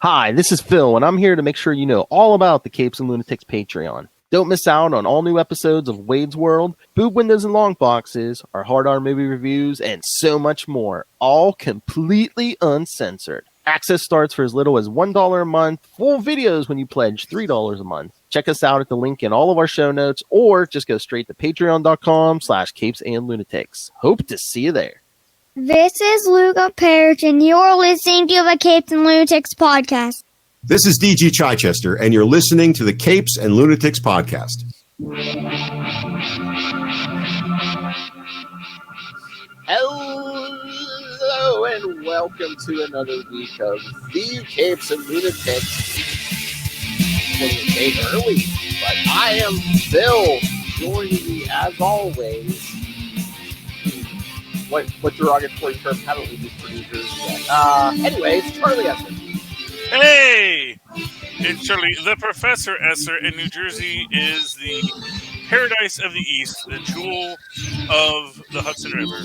Hi, this is Phil, and I'm here to make sure you know all about the Capes and Lunatics Patreon. Don't miss out on all new episodes of Wade's World, Boob Windows and Long Boxes, our Hard R movie reviews, and so much more, all completely uncensored. Access starts for as little as $1 a month, full videos when you pledge $3 a month. Check us out at the link in all of our show notes, or just go straight to patreon.com/capesandlunatics. Hope to see you there. This is Luca Parrish, and you're listening to the Capes and Lunatics podcast. This is DG Chichester, and you're listening to the Capes and Lunatics podcast. Hello, and welcome to another week of the Capes and Lunatics. It's a day early, but I am Phil, joining me as always. What derogatory term haven't we used producers yet? Anyways, Charlie Esser. Hey! It's Charlie. The Professor Esser in New Jersey is the paradise of the East, the jewel of the Hudson River,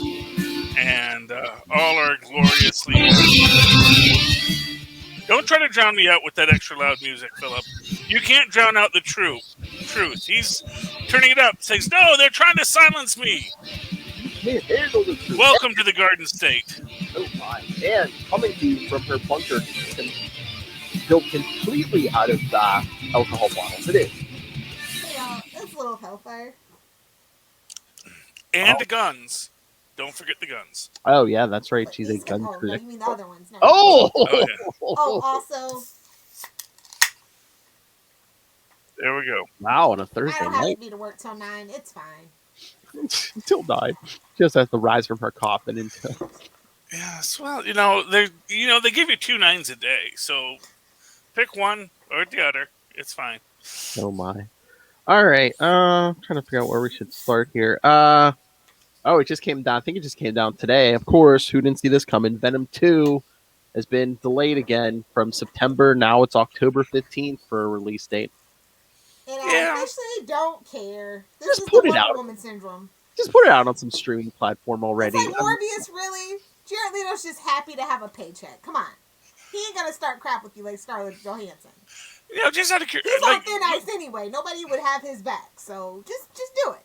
and all are gloriously... Don't try to drown me out with that extra loud music, Philip. You can't drown out the truth. He's turning it up. Says, no, they're trying to silence me. Welcome to the Garden State. Oh my. And coming to you from her bunker, built completely out of alcohol bottles. It is. Yeah, it's a little hellfire. And the guns. Don't forget the guns. Oh, yeah, that's right. She's a These gun guys- critic. no, you mean the other ones. No. Oh! Yeah. Oh, also, There we go. Wow, on a I Thursday don't have night. to be to work till 9. It's fine. Till 9. Just has to rise from her coffin into... Yes, well, they give you 2 9s a day, so pick one or the other. It's fine. Oh my. All right. Trying to figure out where we should start here. It just came down. I think it just came down today. Of course, who didn't see this coming? Venom 2 has been delayed again from September. Now it's October 15th for a release date. And Yeah. I officially don't care. This Just is put the it Wonder out. Woman syndrome. Just put it out on some streaming platform already. It's like Morbius, really? Jared Leto's just happy to have a paycheck. Come on. He ain't gonna start crap with you like Scarlett Johansson. Just out of He's curiosity, on thin ice anyway. Nobody would have his back. So just do it.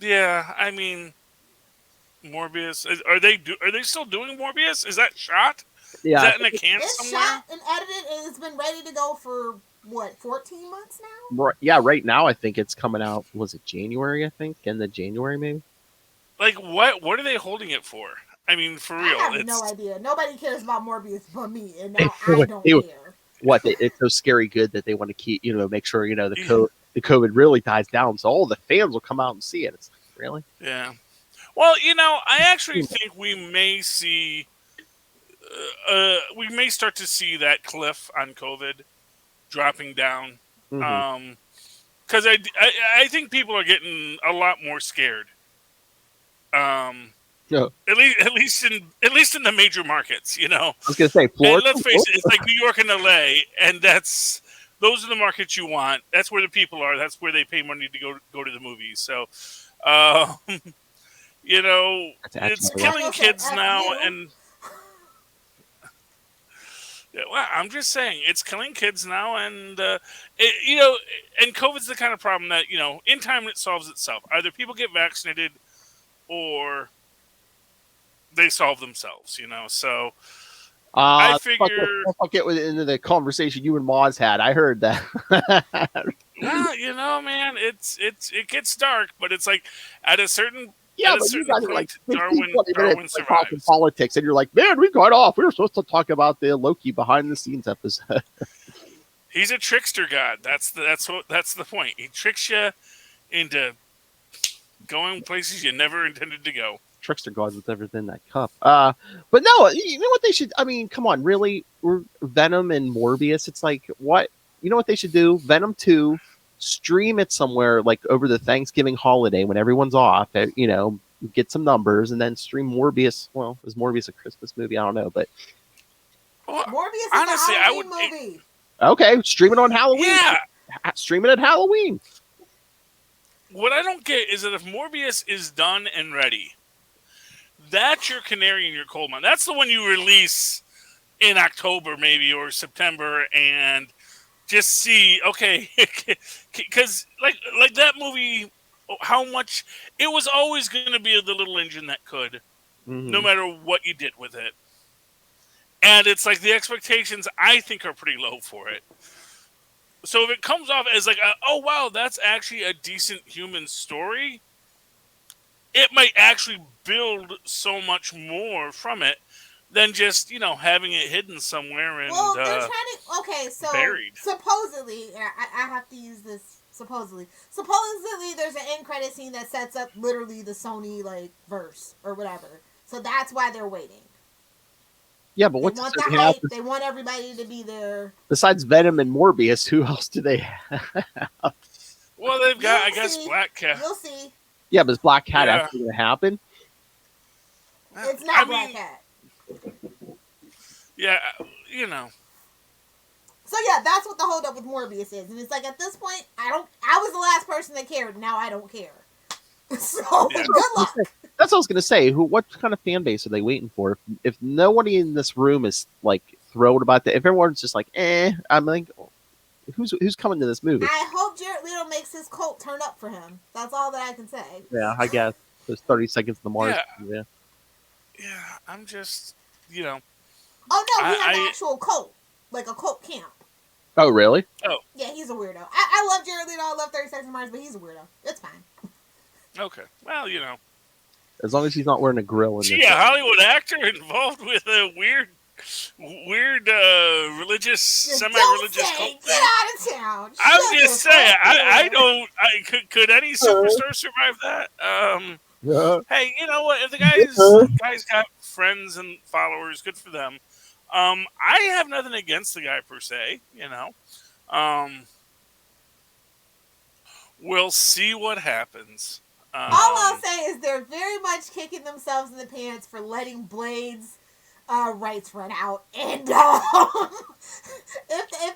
yeah, I mean, Morbius. Are they still doing Morbius? Is that shot? Yeah. Is that in a can It's somewhere? shot and edited and it's been ready to go for, 14 months now? Right now I think it's coming out. Was it January? I think end of January maybe. Like, what are they holding it for? I mean, for real. I have no idea. Nobody cares about Morbius but me, and now I don't care. It's so scary good that they want to keep, make sure, the COVID really dies down, so all the fans will come out and see it. It's like, really? Yeah. Well, I actually think we may see, we may start to see that cliff on COVID dropping down. Mhm. Because I think people are getting a lot more scared. No. At least in the major markets, I was gonna say Florida. And let's face it, it's like New York and LA, and those are the markets you want. That's where the people are. That's where they pay money to go to the movies. So, it's killing kids now, and well, I'm just saying it's killing kids now, and and COVID's the kind of problem that in time it solves itself. Either people get vaccinated, or they solve themselves, So I figure... I'll get into the conversation you and Moz had. I heard that. Well, man, it gets dark, but it's like at a certain but you guys are like 15, Darwin 20 minutes talking survives. politics, and you're like, man, we got off. We were supposed to talk about the Loki behind the scenes episode. He's a trickster god. That's the point. He tricks you into going places you never intended to go. Trickster gods with everything in that cup. But no, you know what they should? I mean, come on, really? Venom and Morbius. It's like, what? You know what they should do? Venom 2, stream it somewhere like over the Thanksgiving holiday when everyone's off. Get some numbers and then stream Morbius. Well, is Morbius a Christmas movie? I don't know, but Morbius is honestly, a Halloween movie. Okay, stream it on Halloween. Yeah. Stream it at Halloween. What I don't get is that if Morbius is done and ready, that's your canary in your coal mine. That's the one you release in October maybe or September and just see, okay, because like that movie, how much it was always going to be the little engine that could, no matter what you did with it. And it's like the expectations I think are pretty low for it. So if it comes off as like, oh wow, that's actually a decent human story, it might actually build so much more from it than just, having it hidden somewhere and well, they're trying to. Okay, so buried. supposedly, I have to use this. Supposedly, there's an end credit scene that sets up literally the Sony like verse or whatever. So that's why they're waiting. Yeah, but They what's want the the hype. They want everybody to be there. Besides Venom and Morbius, who else do they have? Well, they've got, I guess, Black Cat. You'll see. Yeah, but is Black Cat actually going to happen? It's not Black Cat. Yeah, So yeah, that's what the holdup with Morbius is, and it's like at this point, I was the last person that cared. Now I don't care. So good luck. That's what I was going to say. What kind of fan base are they waiting for? If nobody in this room is like thrilled about that, if everyone's just like, I'm like, who's coming to this movie? I hope Jared Leto makes his cult turn up for him. That's all that I can say. Yeah, I guess those 30 seconds of the Mars. Yeah, I'm just, Oh no, he has an actual cult, like a cult camp. Oh really? Oh yeah, he's a weirdo. I love Jared Leto. I love 30 Seconds to Mars, but he's a weirdo. It's fine. Okay, well, as long as he's not wearing a grill. A Hollywood actor involved with a weird religious, semi-religious cult. Get out of town. I'm just saying, I don't. Could any superstar survive that? Hey, you know what? If the guys got friends and followers, good for them. I have nothing against the guy per se. We'll see what happens. All I'll say is they're very much kicking themselves in the pants for letting Blade's rights run out. And if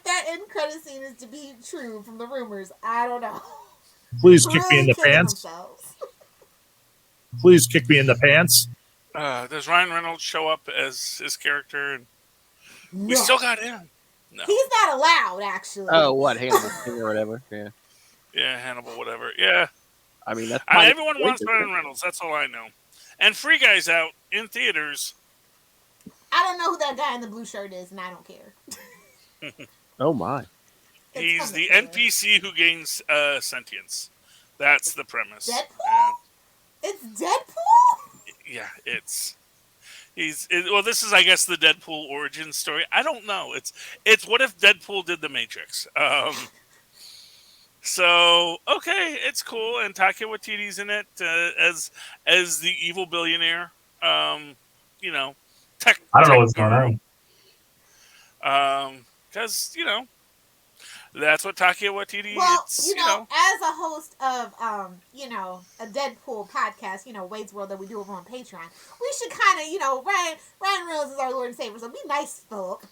that end credit scene is to be true from the rumors, I don't know. Please kick me in the pants. Please kick me in the pants. Does Ryan Reynolds show up as his character? And we still got him. No. He's not allowed, actually. Oh, what? Hannibal or whatever. Yeah. Yeah, Hannibal, whatever. Yeah. I mean, that's everyone wants Ryan Reynolds. That's all I know. And Free Guy's out in theaters. I don't know who that guy in the blue shirt is, and I don't care. Oh my! He's the NPC who gains sentience. That's the premise. Deadpool? It's Deadpool? Yeah, well, this is, I guess, the Deadpool origin story. I don't know. It's what if Deadpool did the Matrix? So okay, it's cool, and Taika Waititi's in it as the evil billionaire. Tech. I don't know what's going on. Because that's what Taika Waititi. Well, as a host of a Deadpool podcast, Wade's World that we do over on Patreon, we should kind of Ryan Reynolds is our Lord and Savior, so be nice, Philip.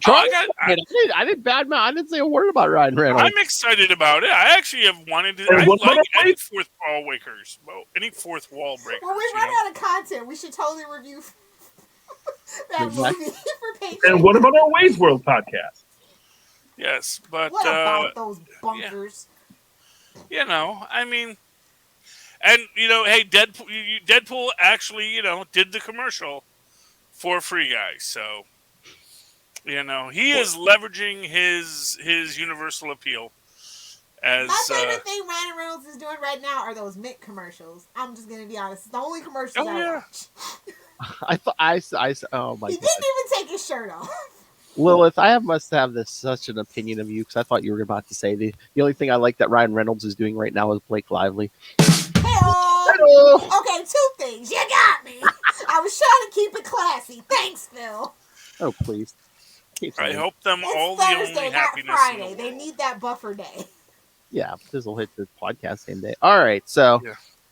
I didn't badmouth. I didn't say a word about Ryan Reynolds. I'm excited about it. I actually have wanted to. I like any fourth wall breakers. Well, any fourth wall breakers. When we run out of content, we should totally review that movie for Patreon. And what about our Wade's World podcast? Yes, but what about those bunkers? I mean, and hey, Deadpool actually, did the commercial for Free Guy, so. He is leveraging his universal appeal. As my favorite thing Ryan Reynolds is doing right now are those Mint commercials. I'm just gonna be honest; it's the only commercials I watch. I thought oh my! He didn't even take his shirt off. Lilith, I must have such an opinion of you because I thought you were about to say the only thing I like that Ryan Reynolds is doing right now is Blake Lively. Hello. Okay, two things. You got me. I was trying to keep it classy. Thanks, Phil. Oh please. I hope them it's all Thursday, the only not happiness. Friday. They need that buffer day. Yeah, this will hit the podcast same day. All right, so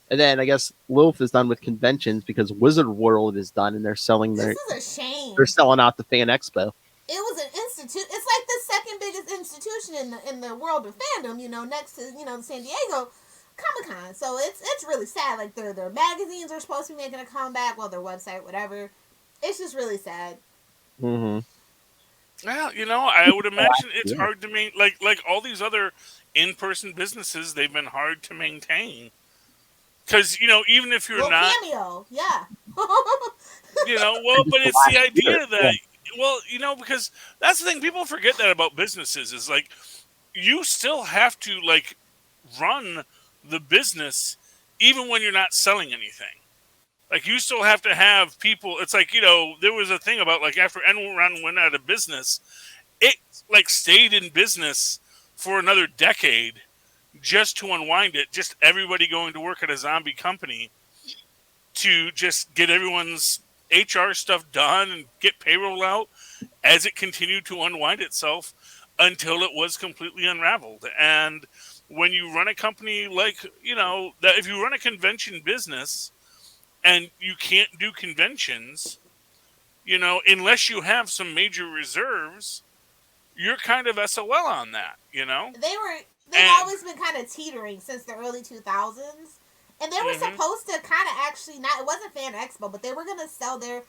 and then I guess Lilith is done with conventions because Wizard World is done, and they're selling their. This is a shame. They're selling out the Fan Expo. It was an institute. It's like the second biggest institution in the world of fandom. Next to the San Diego Comic-Con. So it's really sad. Like their magazines are supposed to be making a comeback. Well, their website, whatever. It's just really sad. Mm-hmm. Well, I would imagine it's hard to like all these other in-person businesses. They've been hard to maintain because even if you're Well, not, Cameo, yeah. well, but it's the idea that because that's the thing people forget that about businesses is like you still have to like run the business even when you're not selling anything. Like you still have to have people. It's like there was a thing about like after Enron went out of business, it like stayed in business for another decade just to unwind it. Just everybody going to work at a zombie company to just get everyone's HR stuff done and get payroll out as it continued to unwind itself until it was completely unraveled. And when you run a company like, that if you run a convention business and you can't do conventions, unless you have some major reserves, you're kind of SOL on that, They've always been kind of teetering since the early 2000s. And they were supposed to kind of actually it wasn't Fan Expo, but they were going to sell their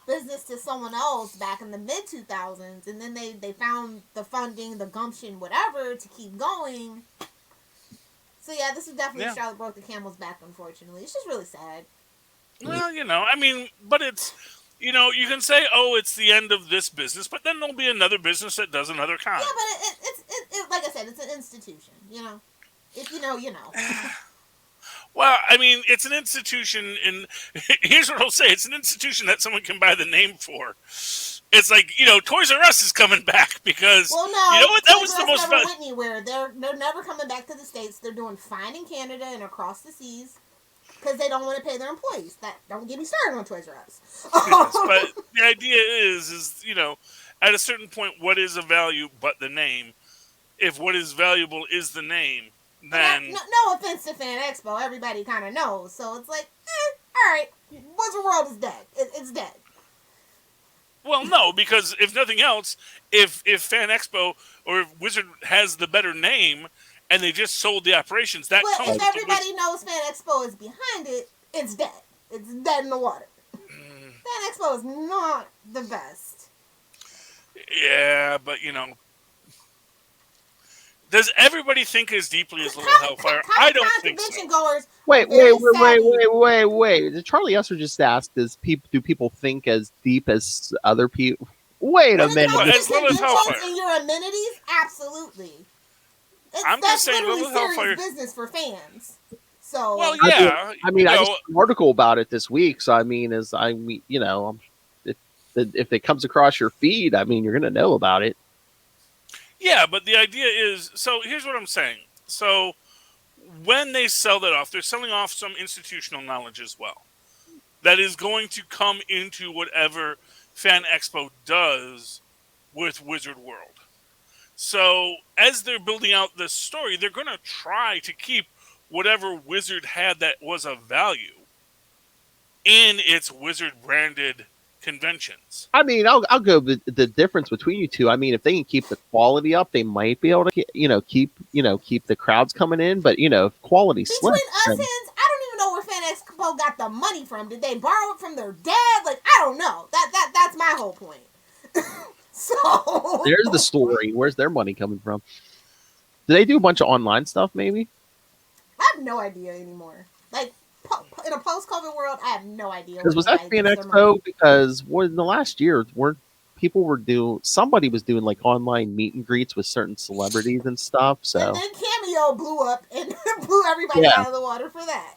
business to someone else back in the mid 2000s, and then they found the funding, the gumption, whatever, to keep going. So yeah, this is definitely Charlotte broke the camel's back. Unfortunately, it's just really sad. Well, but it's you can say, oh, it's the end of this business, but then there'll be another business that does another kind. Yeah, but it's like I said, it's an institution. If you know, you know. Well, I mean, it's an institution, and here's what I'll say: it's an institution that someone can buy the name for. It's like Toys R Us is coming back because no, what that was the most never went anywhere. They're never coming back to the States. They're doing fine in Canada and across the seas because they don't want to pay their employees. That don't get me started on Toys R Us. Yes, but the idea is at a certain point, what is of value but the name? If what is valuable is the name, then no offense to Fan Expo, everybody kind of knows. So it's like, all right, Wizard World is dead. It's dead. Well, no, because if nothing else, if Fan Expo or if Wizard has the better name and they just sold the operations, that but if everybody knows Fan Expo is behind it, it's dead. It's dead in the water. Fan Expo is not the best. Yeah, but does everybody think as deeply as Little Hellfire? I don't think so. Goers Wait. Did Charlie Esser just ask, do people think as deep as other people? Wait a minute. As Little Hellfire. And your amenities? Absolutely. I'm just saying Little Hellfire business for fans. So well, yeah. I just wrote an article about it this week. So if it comes across your feed, you're going to know about it. Yeah, but the idea is, so here's what I'm saying. So when they sell that off, they're selling off some institutional knowledge as well. That is going to come into whatever Fan Expo does with Wizard World. So as they're building out this story, they're going to try to keep whatever Wizard had that was of value in its Wizard branded conventions. I'll go the difference between you two. If they can keep the quality up, they might be able to keep the crowds coming in. But if quality slips, between us hands, I don't even know where Fan Expo got the money from. Did they borrow it from their dad? Like, I don't know. That's my whole point. So there's the story. Where's their money coming from? Do they do a bunch of online stuff? Maybe. I have no idea anymore. Like, in a post-COVID world, I have no idea. Because was that Fan Expo? Because in the last year, somebody was doing like online meet and greets with certain celebrities and stuff. So and then Cameo blew up and blew everybody out of the water for that.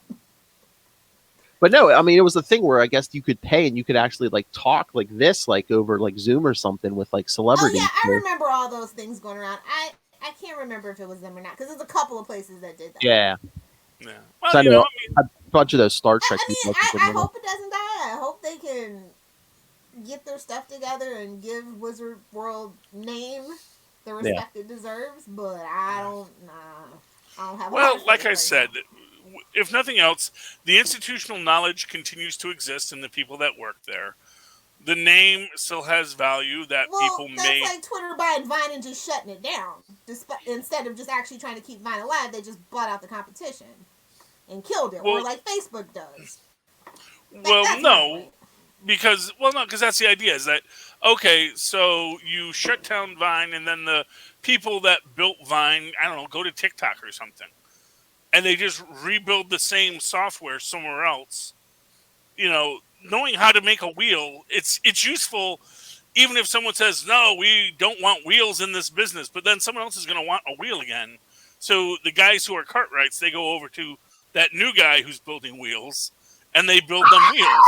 But no, it was a thing where I guess you could pay and you could actually like talk like this, like over like Zoom or something with like celebrities. Oh yeah, I remember all those things going around. I can't remember if it was them or not because there's a couple of places that did that. Yeah. Yeah. Well, so a bunch of those Star Trek people. I hope it doesn't die. I hope they can get their stuff together and give Wizard World name the respect it deserves. But I don't have. Well, like I said, if nothing else, the institutional knowledge continues to exist in the people that work there. The name still has value that people may. That's like Twitter buying Vine and just shutting it down. Instead of just actually trying to keep Vine alive, they just bought out the competition and killed it, or like Facebook does. No. because that's the idea. Is that okay? So you shut down Vine, and then the people that built Vine, I don't know, go to TikTok or something, and they just rebuild the same software somewhere else. Knowing how to make a wheel, it's useful. Even if someone says, no, we don't want wheels in this business, but then someone else is going to want a wheel again. So the guys who are Cartwrights, they go over to that new guy who's building wheels, and they build them wheels.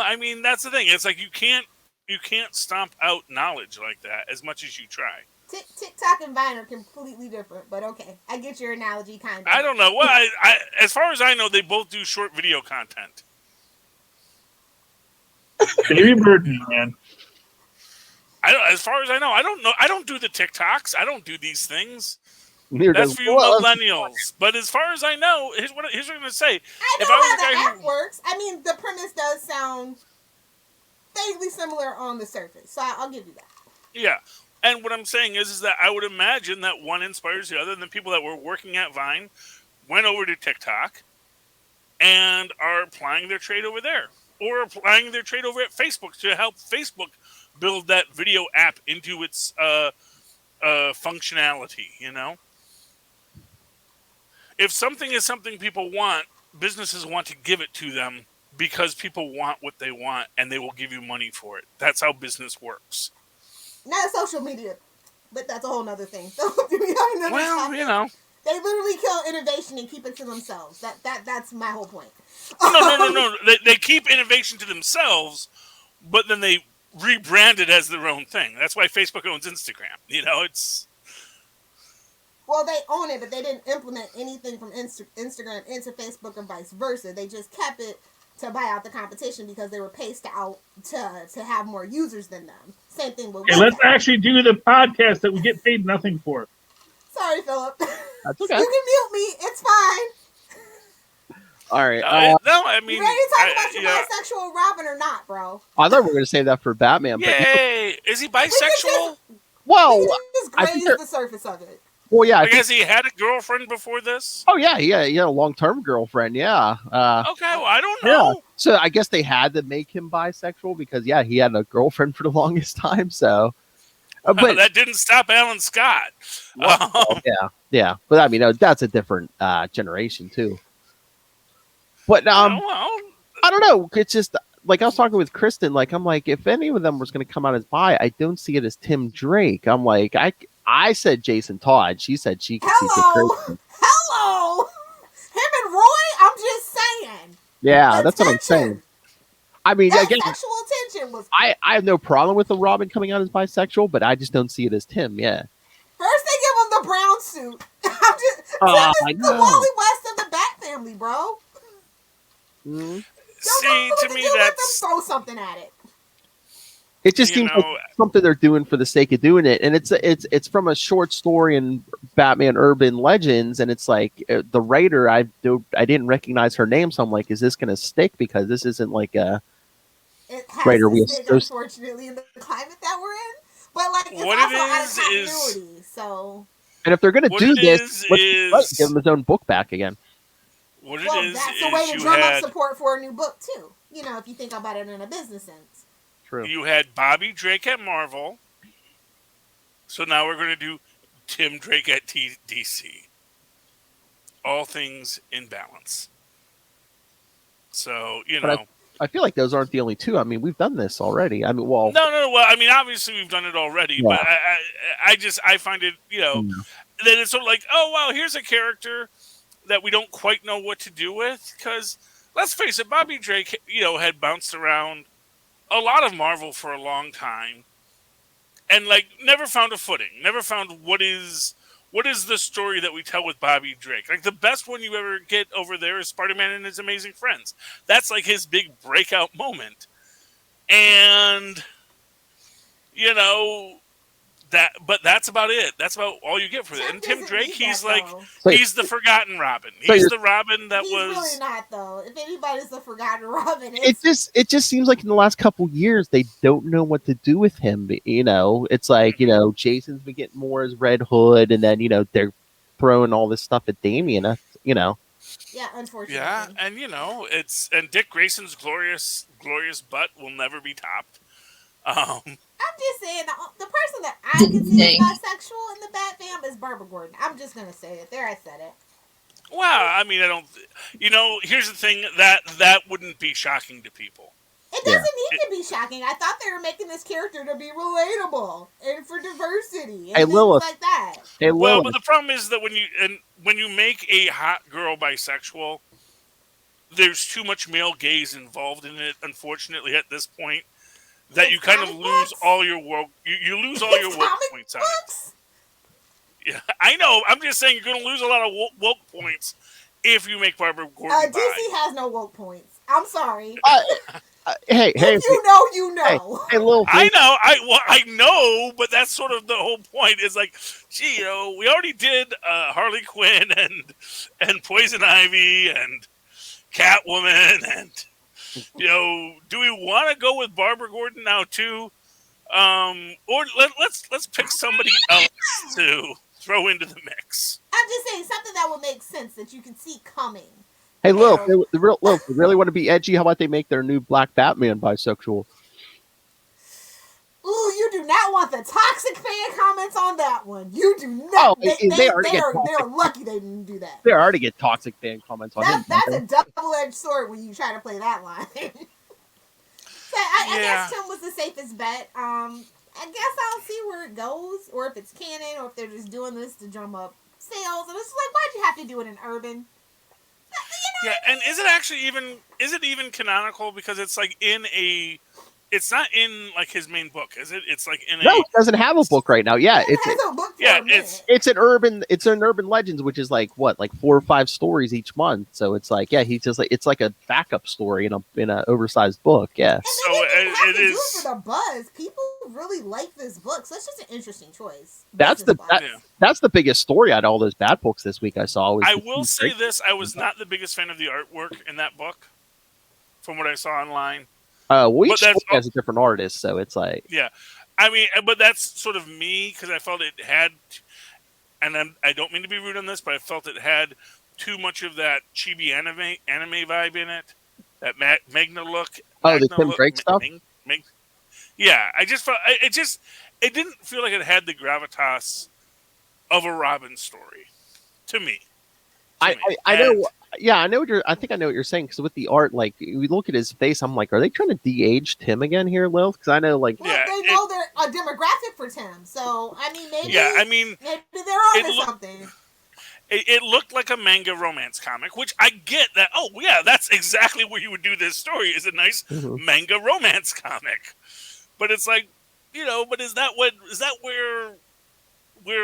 I mean, that's the thing. It's like you can't stomp out knowledge like that as much as you try. TikTok and Vine are completely different, but okay. I get your analogy, kind of. I don't know. Well, I as far as I know, they both do short video content. Baby burden, man. As far as I know, I don't know. I don't do the TikToks. I don't do these things. That's for you millennials. But as far as I know, here's what I'm going to say. I know how the app works. I mean, the premise does sound vaguely similar on the surface, so I'll give you that. Yeah. And what I'm saying is that I would imagine that one inspires the other, and the people that were working at Vine went over to TikTok and are applying their trade over there. Or applying their trade over at Facebook to help Facebook build that video app into its functionality, If something is something people want, businesses want to give it to them because people want what they want, and they will give you money for it. That's how business works. Not social media, but that's a whole other thing. Well, They literally kill innovation and keep it to themselves. That's my whole point. No. They keep innovation to themselves, but then they rebrand it as their own thing. That's why Facebook owns Instagram. It's... Well, they own it, but they didn't implement anything from Instagram into Facebook and vice versa. They just kept it to buy out the competition because they were paced out to have more users than them. Same thing with... Hey, let's actually do the podcast that we get paid nothing for. Sorry, Philip. That's okay. You can mute me. It's fine. All right. No, I mean... You ready to talk about your bisexual Robin or not, bro? I thought we were going to save that for Batman. Yay! Is he bisexual? Well, just graze the surface of it. Well, yeah. Has he had a girlfriend before this? Oh, yeah. He had a long-term girlfriend, yeah. Okay, well, I don't know. Yeah. So I guess they had to make him bisexual because, yeah, he had a girlfriend for the longest time, so... but that didn't stop Alan Scott. Well, yeah. But, I mean, that's a different generation, too. But, I don't know. It's just... Like, I was talking with Kristen, like, I'm like, if any of them was going to come out as bi, I don't see it as Tim Drake. I'm like, I said Jason Todd. She said she could see Dick Grayson. Hello! Him and Roy? I'm just saying. Yeah, that's what I'm saying. I mean, that again, sexual tension was... I have no problem with the Robin coming out as bisexual, but I just don't see it as Tim, yeah. First they give him the brown suit. I'm just... Tim is the Wally West of the Bat family, bro. Mm-hmm. See, to me, that's... Throw something at it. It just seems like something they're doing for the sake of doing it, and it's from a short story in Batman Urban Legends, and it's like the writer I didn't recognize her name, so I'm like, is this going to stick? Because this isn't like a writer we stick, unfortunately, in the climate that we're in. But like, it's what also it out of is continuity, so. And if they're going to do this, let's give him his own book back again. What that's a way to drum up support for a new book too. If you think about it in a business sense. True. You had Bobby Drake at Marvel, so now we're going to do Tim Drake at DC. All things in balance. So I feel like those aren't the only two. I mean, we've done this already. I mean, well, no. Well, I mean, obviously we've done it already, but I find it, that it's sort of like, oh wow, here's a character that we don't quite know what to do with, because let's face it, Bobby Drake, had bounced around a lot of Marvel for a long time, and like never found a footing, never found what is the story that we tell with Bobby Drake. Like the best one you ever get over there is Spider-Man and His Amazing Friends. That's like his big breakout moment, and but that's about it. That's about all you get for it. And Tim Drake, he's like, he's the forgotten Robin. He's the Robin that he's really not, though. If anybody's the forgotten Robin, it just seems like in the last couple years they don't know what to do with him. It's like Jason's been getting more as Red Hood, and then they're throwing all this stuff at Damian. Yeah, unfortunately. Yeah, and and Dick Grayson's glorious butt will never be topped. Um, I'm just saying, the person that I can see as bisexual in the Bat fam is Barbara Gordon. I'm just gonna say it. There, I said it. well, I mean, I don't. Here's the thing that wouldn't be shocking to people. It doesn't need to be shocking. I thought they were making this character to be relatable and for diversity and things like that. Hey, well, but the problem is that when you make a hot girl bisexual, there's too much male gaze involved in it. Unfortunately, at this point, that you kind of lose all your woke. You lose all your woke points on it. Yeah, I know. I'm just saying you're going to lose a lot of woke points if you make Barbara Gordon bi. DC has no woke points. I'm sorry. Hey, if you know, you know. Hey, Lil, I know. I know, but that's sort of the whole point. Is like, gee, we already did Harley Quinn and Poison Ivy and Catwoman, and do we want to go with Barbara Gordon now too? Or let's pick somebody else to throw into the mix. I'm just saying something that would make sense that you can see coming. Hey, Lil, if they really want to be edgy, how about they make their new Black Batman bisexual? Ooh, you do not want the toxic fan comments on that one. You do not. They're lucky they didn't do that. They already get toxic fan comments on him. That's a double-edged sword when you try to play that line. So I guess Tim was the safest bet. I guess I'll see where it goes, or if it's canon, or if they're just doing this to drum up sales. And it's like, why'd you have to do it in urban? Yeah, and is it even canonical? Because it's like it's not in like his main book, is it? It's like in it doesn't have a book right now. Yeah, it's an urban legends, which is like 4 or 5 stories each month. So it's like, he's just like, it's like a backup story in a oversized book. Yeah. So it is for the buzz. People really like this book, so it's just an interesting choice. That's the biggest story out of all those bad books this week I saw. I will say this: I was not the biggest fan of the artwork in that book, from what I saw online. Each book has a different artist, so it's like... Yeah. I mean, but that's sort of me, because I felt it had... And I don't mean to be rude on this, but I felt it had too much of that chibi anime vibe in it. That Magna look. Oh, the Tim Drake stuff? Yeah, I just felt... It didn't feel like it had the gravitas of a Robin story, to me. I know... Yeah, I know what you're saying, because with the art, like, we look at his face, I'm like, are they trying to de-age Tim again here, Lil? Because I know, like... Well, they know they're a demographic for Tim, so, I mean, maybe... Yeah, I mean... Maybe they're onto something. It looked like a manga romance comic, which I get that, oh, yeah, that's exactly where you would do this story, is a nice manga romance comic. But it's like, but is that where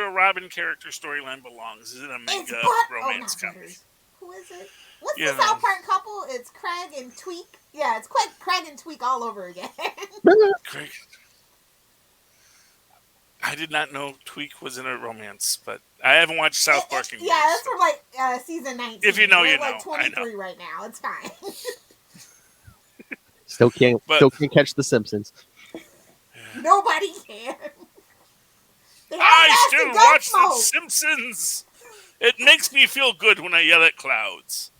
a Robin character storyline belongs? Is it a manga romance comic? Who is it? What's the South Park couple? It's Craig and Tweek. Yeah, it's Craig and Tweek all over again. Craig. I did not know Tweek was in a romance, but I haven't watched South Park in years. Yeah, that's from season 19. If you know, We're you know. Like 23 right now. It's fine. Still can't catch The Simpsons. Nobody can. I still watch The Simpsons. It makes me feel good when I yell at clouds.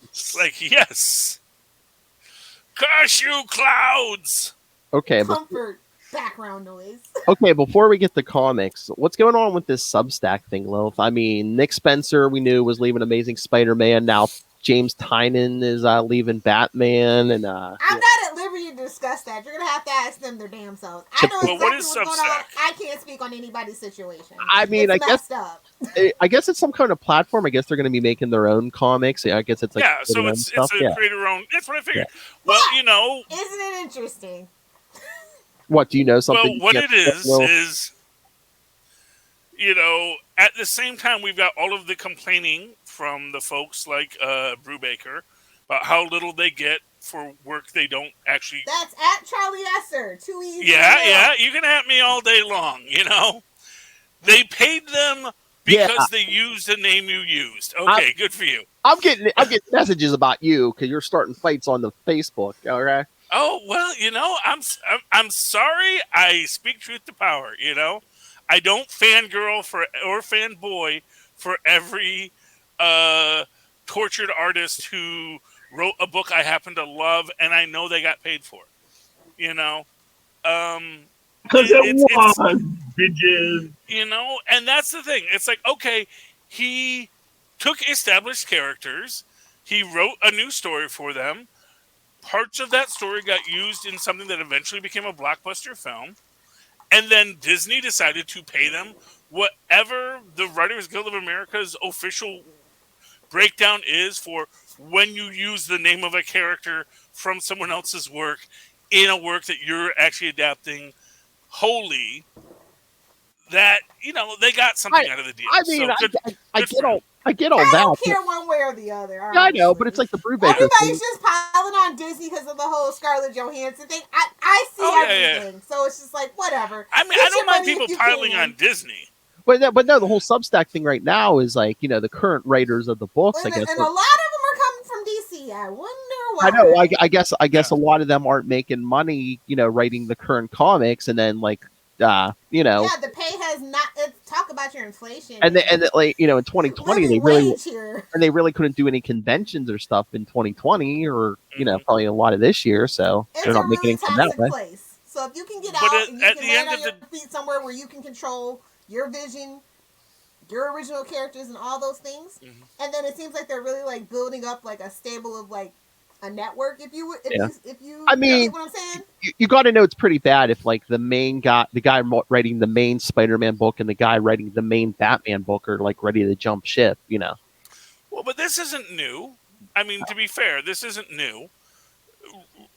It's like, yes. Curse you, clouds! Okay. Comfort background noise. Okay, before we get to comics, what's going on with this Substack thing, Lilith? I mean, Nick Spencer, we knew, was leaving Amazing Spider-Man. Now James Tynion is leaving Batman. And I'm not at liberty to discuss that. You're going to have to ask them their damn selves. I know exactly what's going on. I can't speak on anybody's situation. I mean, it's messed up. I guess it's some kind of platform. I guess they're going to be making their own comics. I guess it's like so it's a creator own. That's what I figured. Yeah. Well, isn't it interesting? What do you know? Something? Well, what it is at the same time we've got all of the complaining from the folks like Brubaker about how little they get for work they don't actually. That's at Charlie Esser. Too easy. Yeah. You can at me all day long. They paid them because they used the name you used. Okay, good for you. I'm getting messages about you because you're starting fights on the Facebook. All right. Oh well, I'm sorry. I speak truth to power. I don't fangirl or fanboy for every tortured artist who wrote a book I happen to love, and I know they got paid for it. You know, Because it was, bitches. you know, and that's the thing. It's like, okay, he took established characters, he wrote a new story for them. Parts of that story got used in something that eventually became a blockbuster film. And then Disney decided to pay them whatever the Writers Guild of America's official breakdown is for when you use the name of a character from someone else's work in a work that you're actually adapting wholly. That, you know, they got something out of the deal. I mean, so I get all I that. don't care one way or the other. Yeah, I know, but it's like the Brubaker Everybody's thing. just piling on Disney because of the whole Scarlett Johansson thing. I see everything, so it's just like whatever. I mean, Get I don't your mind money people if you piling can. on Disney. But no, the whole Substack thing right now is like, you know, the current writers of the books, I And, guess. and a lot of them are coming from DC. I wonder why. I know. I guess a lot of them aren't making money, you know, writing the current comics, and then like, you know, Yeah, the pay has not. Talk about your inflation. and like, you know, in 2020 they really couldn't do any conventions or stuff in 2020, or you know, probably a lot of this year. So it's they're not a making really income that toxic way. place. So if you can get But out and you at can the land end on of your feet somewhere where you can control your vision, your original characters, and all those things, and then it seems like they're really like building up like a stable of like a network. If you I mean, get what I'm saying. You got to know it's pretty bad if like the guy writing the main Spider-Man book and the guy writing the main Batman book are like ready to jump ship, you know. Well, but this isn't new. I mean, to be fair, this isn't new.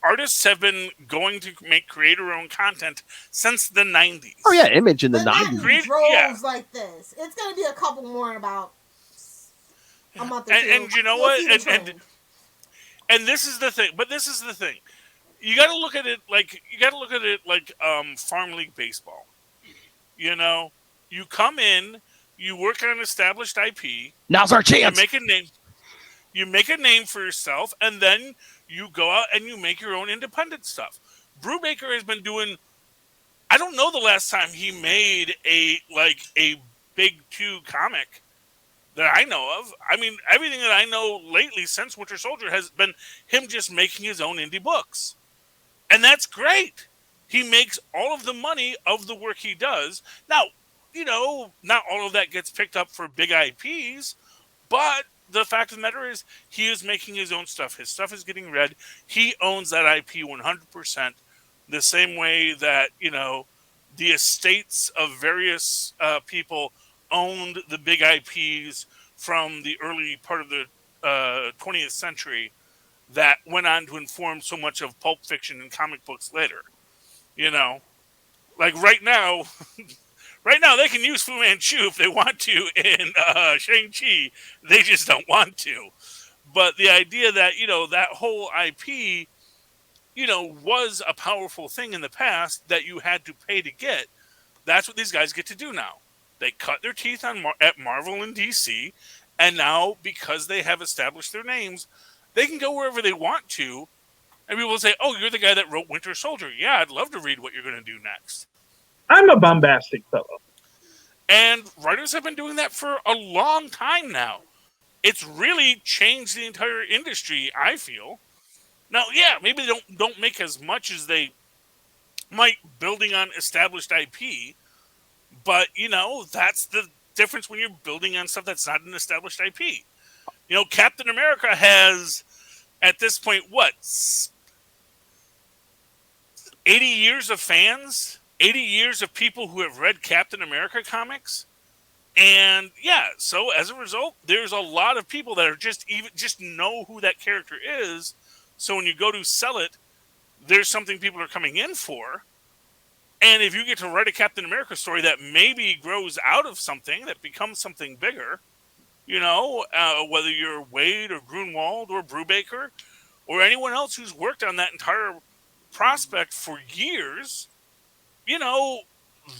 Artists have been going to create their own content since the 90s. Oh yeah, Image in the But not 90s. in droves like this. It's going to be a couple more in about a month or two. And you know You'll what? see the trend. And this is the thing. But this is the thing. You got to look at it like farm league baseball. You know, you come in, you work on established IP. Now's our chance. You make a name for yourself, and then you go out and you make your own independent stuff. Brubaker has been doing. I don't know the last time he made a big 2 comic that I know of. I mean, everything that I know lately since Winter Soldier has been him just making his own indie books. And that's great. He makes all of the money of the work he does. Now, you know, not all of that gets picked up for big IPs, but the fact of the matter is he is making his own stuff. His stuff is getting read. He owns that IP 100%, the same way that, you know, the estates of various people owned the big IPs from the early part of the 20th century that went on to inform so much of pulp fiction and comic books later. You know, like right now they can use Fu Manchu if they want to in Shang-Chi. They just don't want to. But the idea that, you know, that whole IP, you know, was a powerful thing in the past that you had to pay to get. That's what these guys get to do now. They cut their teeth at Marvel and DC, and now because they have established their names, they can go wherever they want to, and people will say, "Oh, you're the guy that wrote Winter Soldier. Yeah, I'd love to read what you're going to do next." I'm a bombastic fellow. And writers have been doing that for a long time now. It's really changed the entire industry, I feel. Now, yeah, maybe they don't make as much as they might building on established IP, but, you know, that's the difference when you're building on stuff that's not an established IP. You know, Captain America has, at this point, what, 80 years of fans? 80 years of people who have read Captain America comics? And, yeah, so as a result, there's a lot of people that are just know who that character is. So when you go to sell it, there's something people are coming in for. And if you get to write a Captain America story that maybe grows out of something, that becomes something bigger, you know, whether you're Wade or Grunwald or Brubaker or anyone else who's worked on that entire prospect for years, you know,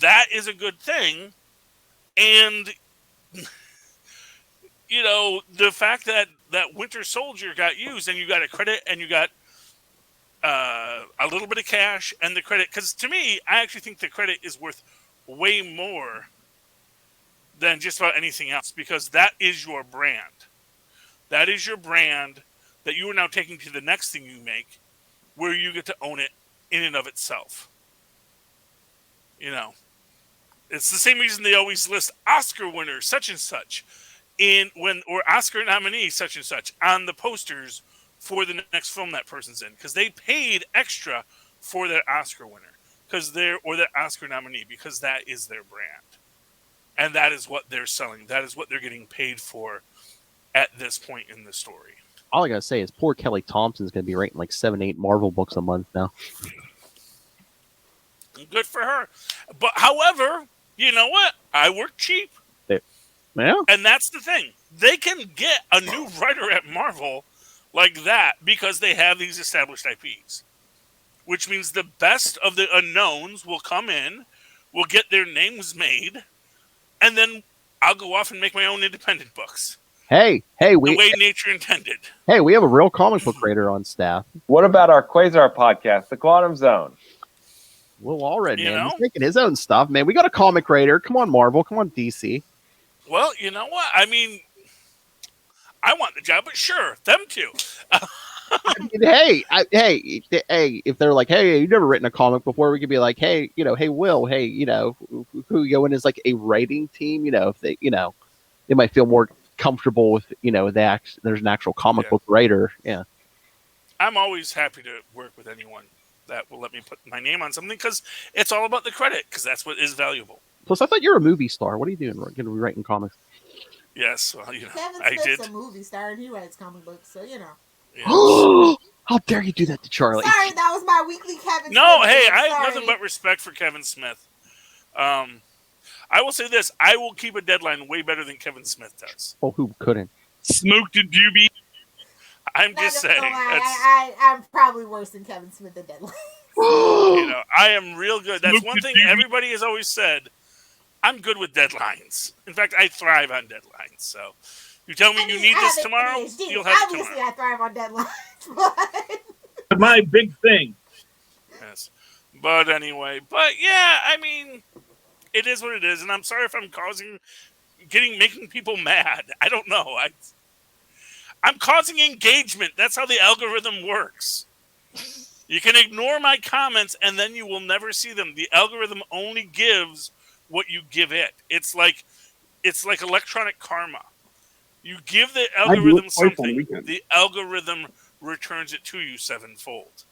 that is a good thing. And, you know, the fact that Winter Soldier got used and you got a credit and you got a little bit of cash and the credit, because to me, I actually think the credit is worth way more than just about anything else, because that is your brand. That is your brand that you are now taking to the next thing you make, where you get to own it in and of itself. It's the same reason they always list Oscar winner such and such or Oscar nominee such and such on the posters for the next film that person's in, because they paid extra for that Oscar winner or that Oscar nominee, because that is their brand, and that is what they're selling. That is what they're getting paid for at this point in the story. All I gotta say is poor Kelly Thompson's gonna be writing like 7-8 Marvel books a month now. Good for her. But however, you know what? I work cheap. Yeah. And that's the thing. They can get a new writer at Marvel like that because they have these established IPs. Which means the best of the unknowns will come in, will get their names made, and then I'll go off and make my own independent books. Hey, the way nature intended. Hey, we have a real comic book writer on staff. What about our Quasar podcast, The Quantum Zone? Will Allred, man. He's making his own stuff, man. We got a comic writer. Come on, Marvel. Come on, DC. Well, you know what? I mean, I want the job, but sure, them too. Hey, if they're like, hey, you've never written a comic before, we could be like, hey, hey, Will, hey, who go in as like a writing team, if they, they might feel more comfortable with, there's an actual comic book writer. Yeah. I'm always happy to work with anyone that will let me put my name on something, because it's all about the credit, because that's what is valuable. Plus, I thought you were a movie star. What are you doing? Going to be writing comics? Yes, well, Kevin I Smith's did. a movie star and he writes comic books, so Yes. How dare you do that to Charlie? Sorry, that was my weekly Kevin No, Smith. hey, I have nothing but respect for Kevin Smith. I will say this: I will keep a deadline way better than Kevin Smith does. Oh, who couldn't? Smoked a doobie. I'm just saying. I'm probably worse than Kevin Smith at deadline. I am real good. That's one thing everybody has always said. I'm good with deadlines. In fact, I thrive on deadlines. So, you tell me you need this tomorrow, you'll have it tomorrow. Obviously, I thrive on deadlines, but my big thing. Yes, but anyway, yeah, I mean, it is what it is, and I'm sorry if I'm making people mad. I don't know. I'm causing engagement. That's how the algorithm works. You can ignore my comments, and then you will never see them. The algorithm only gives what you give it. It's like electronic karma. You give the algorithm something, the algorithm returns it to you sevenfold.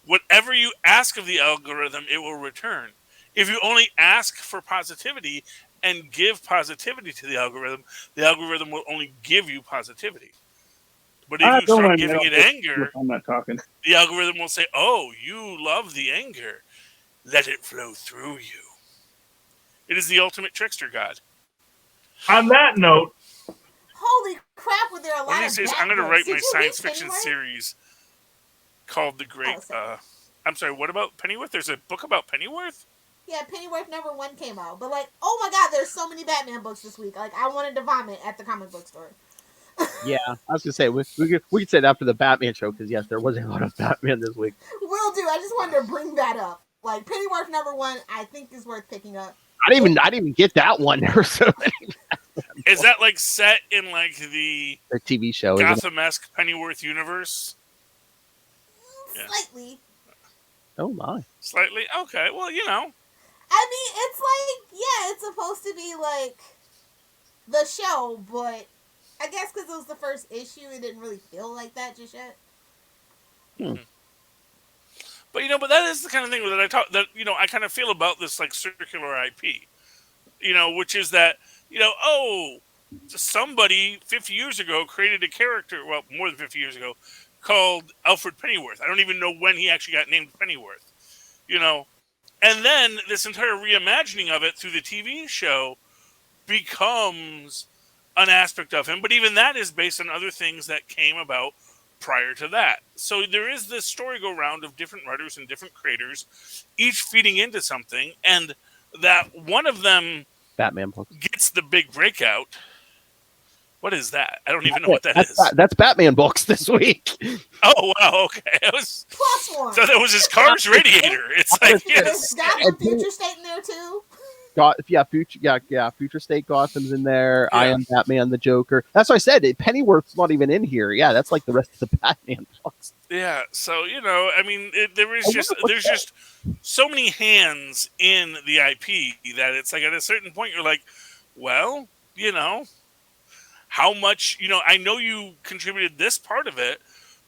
Whatever you ask of the algorithm, it will return. If you only ask for positivity and give positivity to the algorithm will only give you positivity. But if you start giving it anger, I'm not talking. The algorithm will say, oh, you love the anger. Let it flow through you. It is the ultimate trickster god. On that note, holy crap, were there a lot One of of these days, I'm going to write my science fiction series called The Great... I'm sorry, what about Pennyworth? There's a book about Pennyworth? Yeah, Pennyworth #1 came out. But, oh my god, there's so many Batman books this week. I wanted to vomit at the comic book store. Yeah, I was going to say, we could say it after the Batman show, because, yes, there was a lot of Batman this week. Will do. I just wanted to bring that up. Pennyworth #1, I think, is worth picking up. I didn't even get that one. There were so many. Is that set in the TV show Gotham-esque Pennyworth universe? Slightly. Oh my. Slightly? Okay. Well, I mean, it's it's supposed to be the show, but I guess because it was the first issue, it didn't really feel like that just yet. But but that is the kind of thing that I kind of feel about this circular IP, which is that somebody 50 years ago created a character, well, more than 50 years ago, called Alfred Pennyworth. I don't even know when he actually got named Pennyworth, and then this entire reimagining of it through the TV show becomes an aspect of him. But even that is based on other things that came about prior to that. So there is this story go round of different writers and different creators, each feeding into something, and that one of them Batman book gets the big breakout. What is that? I don't even know what that is. That's Batman books this week. Oh, wow, okay. +1. So that was his car's radiator. It's Is Gotham Future State in there too? Future State Gotham's in there. Yeah. I Am Batman, the Joker. That's what I said. Pennyworth's not even in here. Yeah, that's like the rest of the Batman books. Yeah, so I mean, there's just so many hands in the IP that it's like at a certain point you're like, well, how much? I know you contributed this part of it,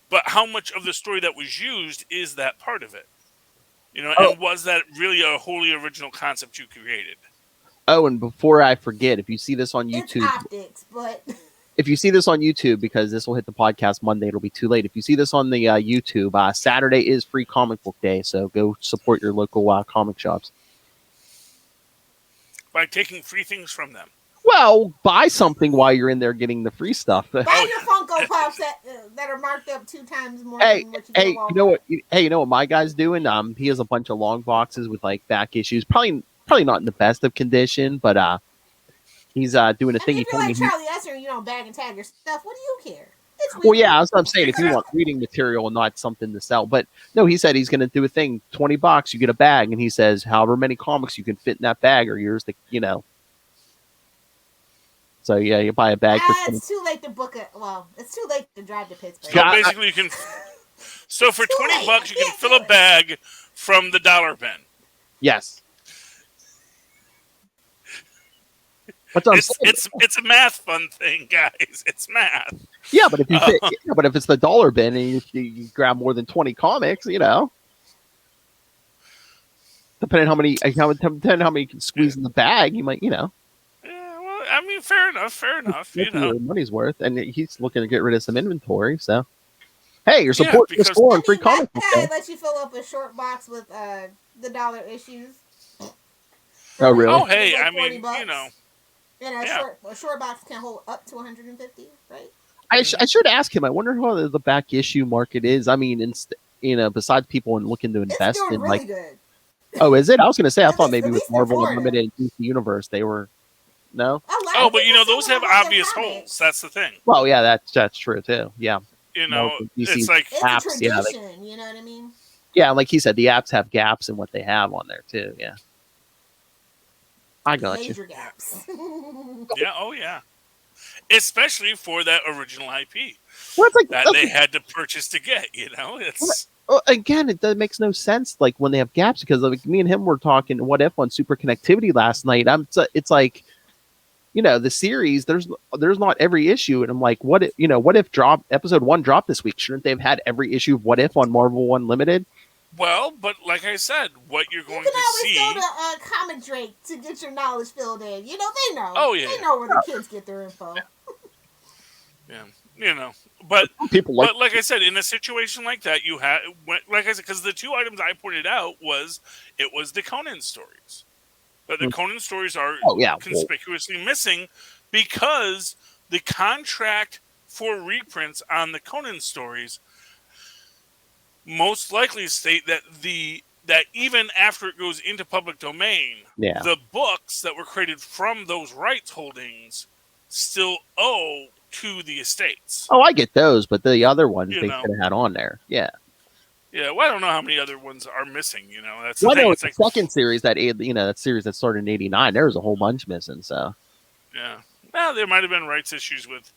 but how much of the story that was used is that part of it? And was that really a wholly original concept you created? Oh, and before I forget, if you see this on YouTube, it's optics, but if you see this on YouTube, because this will hit the podcast Monday, it'll be too late. If you see this on the YouTube, Saturday is Free Comic Book Day, so go support your local comic shops. By taking free things from them. Well, buy something while you're in there getting the free stuff. buy your Funko Pops that are marked up 2 times more than what you get. You know what my guy's doing? He has a bunch of long boxes with like back issues. Probably not in the best of condition, but he's doing a thing. If you're like Charlie Esser and you don't bag and tag your stuff, what do you care? Well, yeah, that's what I'm saying. If you want reading material and not something to sell, but no, he said he's going to do a thing. $20, you get a bag, and he says however many comics you can fit in that bag are yours to. So yeah, you buy a bag. It's too late to book it. Well, it's too late to drive to Pittsburgh. So basically, you can. So for $20, you can fill a bag from the dollar bin. Yes. It's a math fun thing, guys. It's math. Yeah, but if if it's the dollar bin and you grab more than 20 comics, depending how many you can squeeze in the bag, you might, Yeah, well, I mean, fair enough. Your money's worth, and he's looking to get rid of some inventory. So, hey, you're supporting the store and Free Comic Book Day. Let you fill up a short box with the dollar issues. Oh, really? Oh, hey, I mean, And a short box can hold up to 150, right? I should ask him. I wonder how the back issue market is. I mean, besides people looking to invest in really good. Oh, is it? I was going to say I thought maybe with Marvel Unlimited and DC Universe they were no. But those have obvious holes. That's the thing. Well, yeah, that's true too. Yeah, it's like apps. It's a tradition. You know what I mean? Yeah, like he said, the apps have gaps in what they have on there too. Yeah. I got Major you. gaps. Yeah, oh yeah. Especially for that original IP. Well, it's like that they had to purchase to get, it's again, it makes no sense like when they have gaps because like me and him were talking what if on Super Connectivity last night. It's like the series there's not every issue and I'm like what if episode 1 dropped this week? Shouldn't they have had every issue of What If on Marvel Unlimited? Well, but like I said, what you're going to see... You can always go to Comic Drake to get your knowledge filled in. They know. Oh, yeah. They know where the kids get their info. Yeah, But people like I said, in a situation like that, you had... Like I said, because the 2 items I pointed out was the Conan stories. But the Conan stories are conspicuously missing because the contract for reprints on the Conan stories most likely state that that even after it goes into public domain, the books that were created from those rights holdings still owe to the estates. Oh, I get those, but the other ones they could have had on there. Yeah. Yeah, well, I don't know how many other ones are missing. That's the thing. It's the second series that that series that started in '89. There was a whole bunch missing. So. Yeah. Well, there might have been rights issues with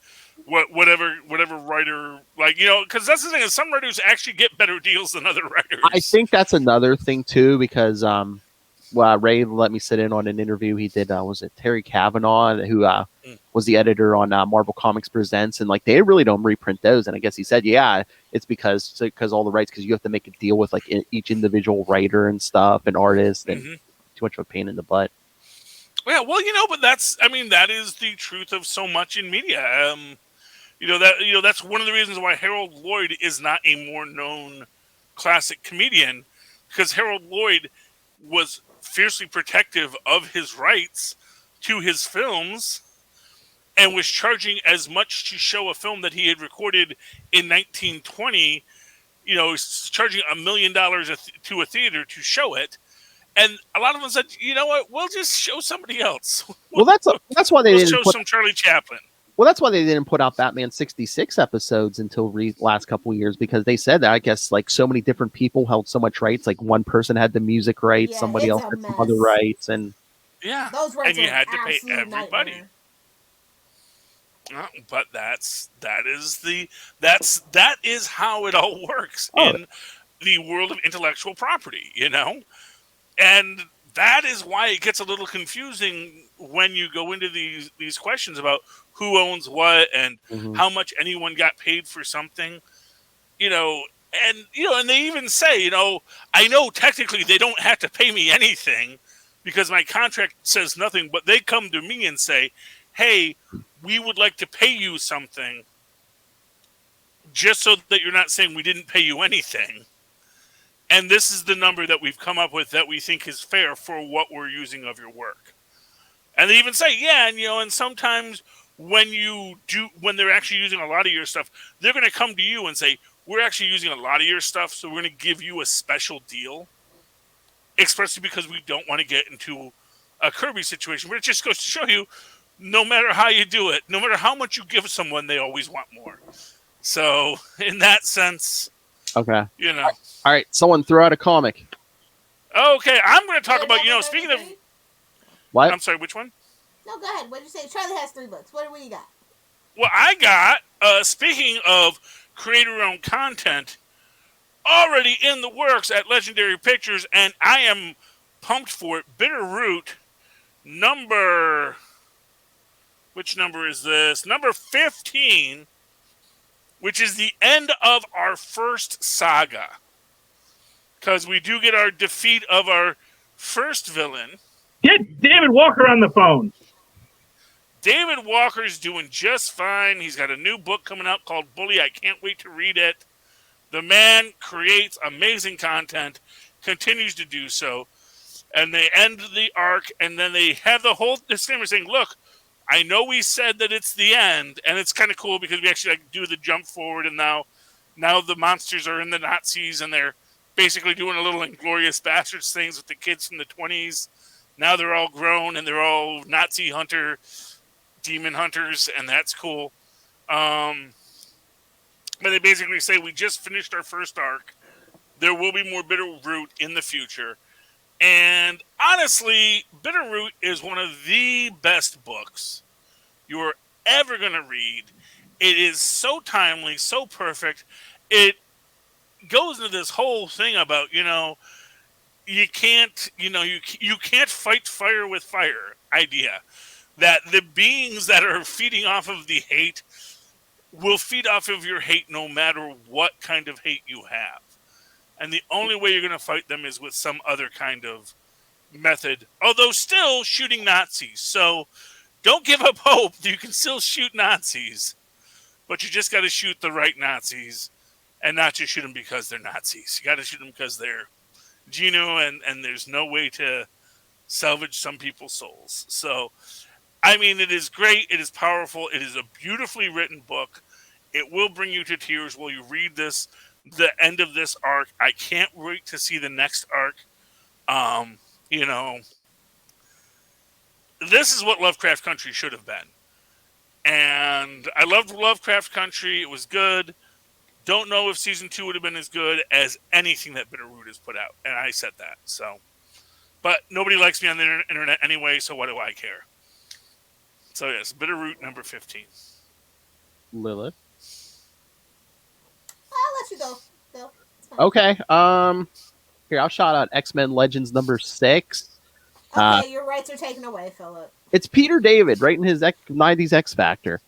whatever writer, because that's the thing is some writers actually get better deals than other writers. I think that's another thing too, because Ray let me sit in on an interview he did. Was it Terry Kavanaugh who was the editor on Marvel Comics Presents, and like they really don't reprint those. And I guess he said, it's because all the rights because you have to make a deal with like each individual writer and stuff and artist, and too much of a pain in the butt. Yeah, well, but that is the truth of so much in media. That's one of the reasons why Harold Lloyd is not a more known classic comedian, because Harold Lloyd was fiercely protective of his rights to his films and was charging as much to show a film that he had recorded in 1920, charging $1 million to a theater to show it. And a lot of them said, you know what, we'll just show somebody else. Well, that's why they didn't show some Charlie Chaplin. Well, that's why they didn't put out Batman 66 episodes until last couple of years, because they said that, I guess, like so many different people held so much rights. Like one person had the music rights, somebody else had some other rights. And Yeah, Those and rates you are had an to pay absolute everybody. nightmare. But that is how it all works Oh. in the world of intellectual property, and that is why it gets a little confusing when you go into these questions about who owns what and how much anyone got paid for something, and they even say, I know technically they don't have to pay me anything because my contract says nothing, but they come to me and say, hey, we would like to pay you something, just so that you're not saying we didn't pay you anything. And this is the number that we've come up with that we think is fair for what we're using of your work. And they even say, yeah, and sometimes when they're actually using a lot of your stuff, they're going to come to you and say, we're actually using a lot of your stuff, so we're going to give you a special deal, especially because we don't want to get into a Kirby situation. But it just goes to show you, no matter how you do it, no matter how much you give someone, they always want more. So, in that sense, Okay. All right. Someone throw out a comic. Okay, I'm going to talk about, speaking of... What? I'm sorry, which one? No, go ahead. What did you say? Charlie has 3 books. What do you got? Well, I got, speaking of creator-owned content, already in the works at Legendary Pictures, and I am pumped for it. Bitter Root, which number is this? Number 15, which is the end of our first saga. Because we do get our defeat of our first villain. Get David Walker on the phone. David Walker's doing just fine. He's got a new book coming out called Bully. I can't wait to read it. The man creates amazing content, continues to do so. And they end the arc, and then they have the whole disclaimer saying, look, I know we said that it's the end, and it's kind of cool because we actually do the jump forward, and now the monsters are in the Nazis, and they're basically doing a little Inglourious Bastards things with the kids from the 20s. Now they're all grown, and they're all Nazi demon hunters, and that's cool. But they basically say, we just finished our first arc. There will be more Bitter Root in the future. And honestly, Bitter Root is one of the best books you're ever going to read. It is so timely, so perfect. It goes into this whole thing about, you can't, you can't fight fire with fire idea. That the beings that are feeding off of the hate will feed off of your hate no matter what kind of hate you have. And the only way you're going to fight them is with some other kind of method, although still shooting Nazis. So don't give up hope. You can still shoot Nazis, but you just got to shoot the right Nazis and not just shoot them because they're Nazis. You got to shoot them because they're genuine, and there's no way to salvage some people's souls. So, I mean, it is great. It is powerful. It is a beautifully written book. It will bring you to tears while you read this, the end of this arc. I can't wait to see the next arc. This is what Lovecraft Country should have been. And I loved Lovecraft Country. It was good. Don't know if season 2 would have been as good as anything that Bitter Root has put out. And I said that. So, but nobody likes me on the internet anyway, so what do I care? So yes, Bitter Root number 15. Lilith. I'll let you go. Bill. Okay. Here, I'll shout out X-Men Legends number 6. Okay, your rights are taken away, Philip. It's Peter David, right in his 90s X Factor.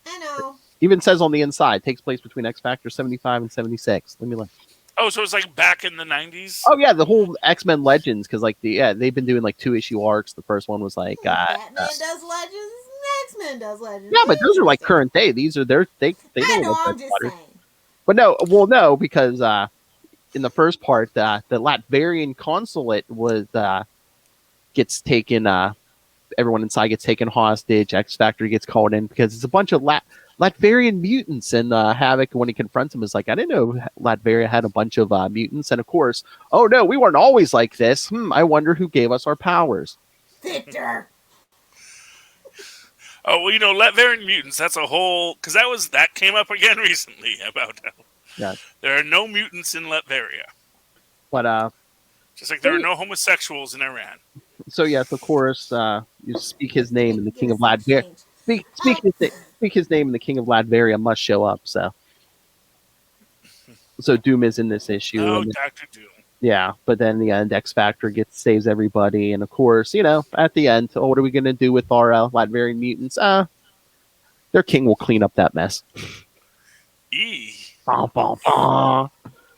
I know. Even says on the inside, takes place between X Factor 75 and 76. Let me look. Oh, so it's like back in the 90s? Oh yeah, the whole X-Men Legends, because they've been doing like 2-issue arcs. The first one was like Batman does Legends, X-Men does Legends. Yeah, but those are like current day. These are they I know, I'm just saying. But no, because in the first part, the Latvian consulate gets taken. Everyone inside gets taken hostage. X Factor gets called in because it's a bunch of Latvian mutants, and Havoc, when he confronts him, is like, I didn't know Latveria had a bunch of mutants. And of course, oh no, we weren't always like this. I wonder who gave us our powers. Victor. Oh, well, Latvian mutants, that's a whole... Because that came up again recently about how there are no mutants in Latveria. But, just like there are no homosexuals in Iran. So yes, of course, you speak his name, and the Get King a of Latveria. change. Speak his name, and the King of Latveria must show up. So Doom is in this issue, Oh, and Doctor Doom. yeah, but then the end, X Factor saves everybody, and of course, at the end, what are we gonna do with our Latvian mutants? Their king will clean up that mess. E. Bah, bah, bah.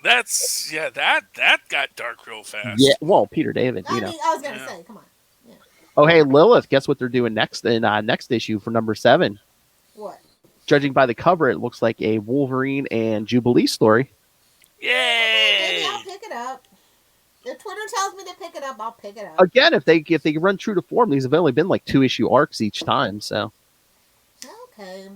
That got dark real Yeah, fast. well, Peter David, I mean, I was gonna say, come on. Yeah. Oh, hey, Lilith, guess what they're doing next in next issue for number 7? What? Judging by the cover, it looks like a Wolverine and Jubilee story. Maybe Yay! I'll pick it up. If Twitter tells me to pick it up, I'll pick it up. Again, if they run true to form, these have only been like 2-issue arcs each time, so. Okay.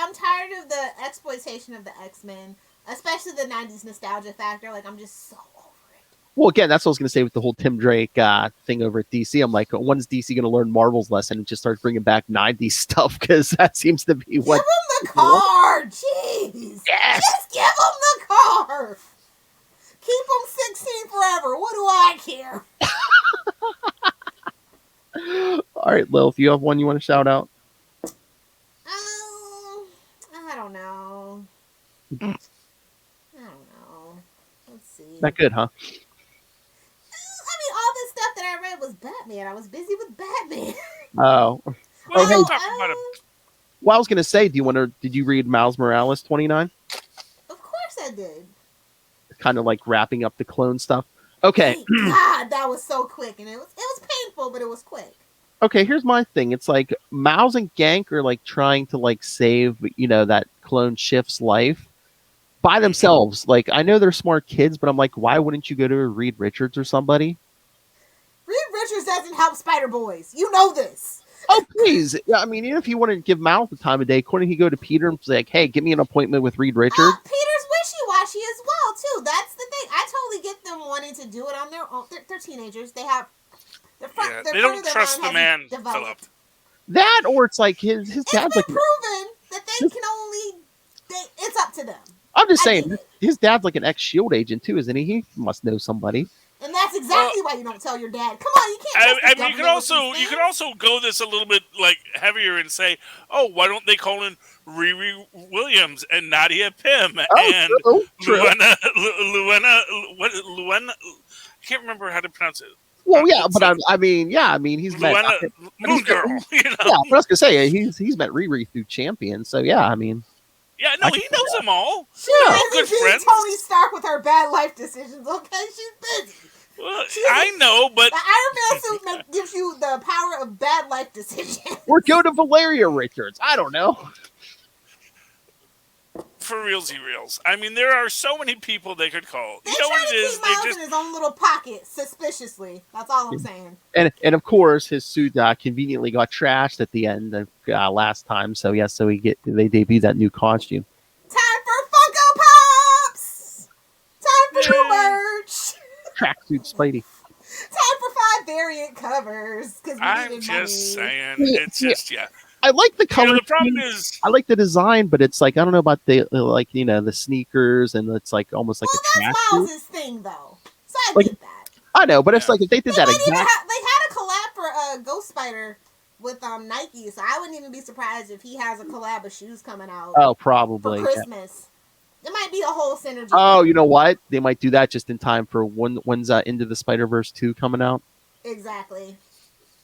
I'm tired of the exploitation of the X-Men, especially the 90s nostalgia factor. Like, I'm just so over it. Well, again, that's what I was going to say with the whole Tim Drake thing over at DC. I'm like, when's DC going to learn Marvel's lesson and just start bringing back 90s stuff? Because that seems to be what. Give him the car! Jeez! Yes! Just give him the car! Keep him 16 forever. What do I care? All right, Lilith, you have one you want to shout out? I don't know. Let's see. Not good, huh? I mean, all the stuff that I read was Batman. I was busy with Batman. Oh. Well, hey. we'll talk about it. Well, I was going to say, did you read Miles Morales 29? Of course I did. Kind of like wrapping up the clone stuff. Okay. Thank God, that was so quick, and it was painful, but it was quick. Okay, here's my thing. It's like Miles and Gank are like trying to like save, that clone Shift's life by themselves. Like, I know they're smart kids, but I'm like, why wouldn't you go to Reed Richards or somebody? Reed Richards doesn't help Spider Boys. You know this. Oh, please. Yeah, I mean, even if you want to give Miles the time of day, couldn't he go to Peter and say, like, hey, give me an appointment with Reed Richards? Peter's wishy-washy as well, too. That's the thing. I totally get them wanting to do it on their own. They're teenagers. They have... They don't trust the man, Philip. That, or it's like his dad's like... It's been proven that they can only... it's up to them. I'm just saying, his dad's like an ex-SHIELD agent, too, isn't he? He must know somebody. And that's exactly why you don't tell your dad. Come on, you can't. I mean, you could also go this a little bit like heavier and say, oh, why don't they call in Riri Williams and Nadia Pym and true. Luana? I can't remember how to pronounce it. Well, yeah, but I mean, he's Luana, met Moon Girl. Yeah, I was gonna say he's met Riri through Champion, so yeah, I mean. Yeah, no, he knows them all. She's good busy friends. Tony Stark with her bad life decisions. Okay, she's busy. Well, I know, but the Iron Man suit gives you the power of bad life decisions. Or go to Valeria Richards. I don't know. For realsy reals, I mean, there are so many people they could call. They you know try what to it is? keep Miles in his own little pocket, suspiciously. That's all I'm saying. And of course, his suit conveniently got trashed at the end of last time. So yeah, they debut that new costume. Time for Funko Pops. Time for new merch. Tracksuit Spidey. Time for 5 variant covers. I'm just saying, it's just I like the color. The problem is, I like the design, but it's like I don't know about the the sneakers, and it's like almost like a that's tracksuit. Miles' thing, though. So I get that. I know, but it's like if they did that they exact. had a collab for Ghost Spider with Nike, so I wouldn't even be surprised if he has a collab of shoes coming out. Oh, probably for Christmas. It might be a whole synergy. Oh, you know what? They might do that just in time for when's Into the Spider-Verse 2 coming out. Exactly.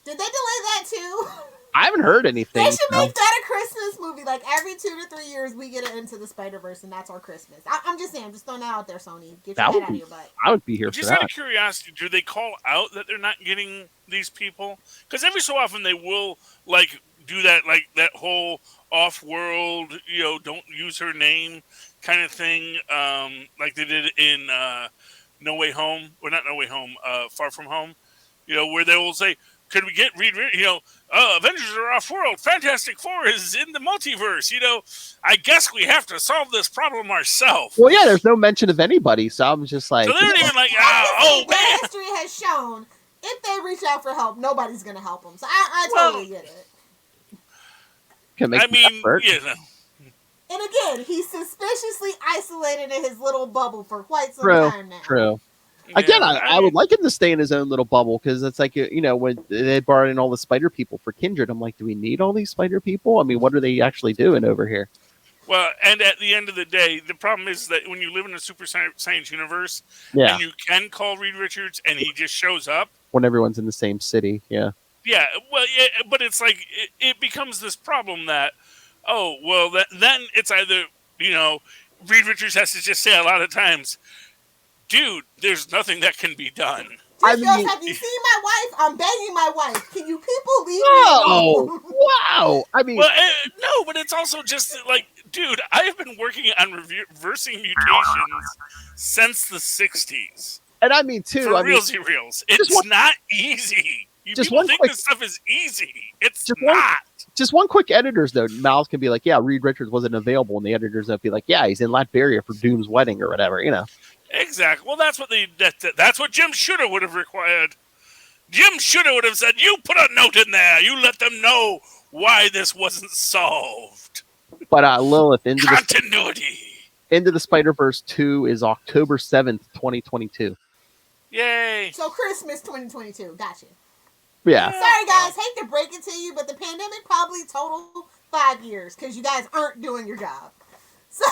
Did they delay that too? I haven't heard anything. They should make that a Christmas movie. Like every 2 to 3 years, we get Into the Spider-Verse, and that's our Christmas. I'm just saying, I'm just throwing that out there, Sony. Get your head out of your butt. I would be here for just that. out of curiosity, do they call out that they're not getting these people? Because every so often they will like do that, like that whole off-world, don't use her name kind of thing, like they did in No Way Home, or not No Way Home, Far From Home, where they will say, could we get Avengers are off-world, Fantastic Four is in the multiverse, I guess we have to solve this problem ourselves. Well, yeah, there's no mention of anybody, so I'm just like... So they're not even like, man. History has shown, if they reach out for help, nobody's going to help them. So I totally get it. I mean, And again, he's suspiciously isolated in his little bubble for quite some time now. True. Again, Yeah, I would like him to stay in his own little bubble because it's like, when they brought in all the spider people for Kindred, I'm like, do we need all these spider people? I mean, what are they actually doing over here? well, and at the end of the day, the problem is that when you live in a super science universe, Yeah, and you can call Reed Richards, and he just shows up. when everyone's in the same city, yeah. Yeah, well, but it's like it becomes this problem that, then it's either Reed Richards has to just say a lot of times, dude, there's nothing that can be done. Have you seen my wife? I'm begging my wife. Can you people leave me Oh, alone? wow! I mean, Well, no, but it's also just like, dude, I have been working on reversing mutations since the 60s. and I mean too. For realsy, it's not easy. People think this stuff is easy. It's not. Just one quick editors though. Miles can be like, yeah, Reed Richards wasn't available, and the editors will be like, yeah, he's in Latveria for Doom's wedding or whatever. Exactly. Well, that's what that's what Jim Shooter would have required. Jim Shooter would have said, "You put a note in there. You let them know why this wasn't solved." But Lilith into continuity. Into the Spider-Verse 2 is October 7th, 2022. Yay! So Christmas 2022. Gotcha. Yeah. Sorry guys, hate to break it to you, but the pandemic probably total 5 years because you guys aren't doing your job. So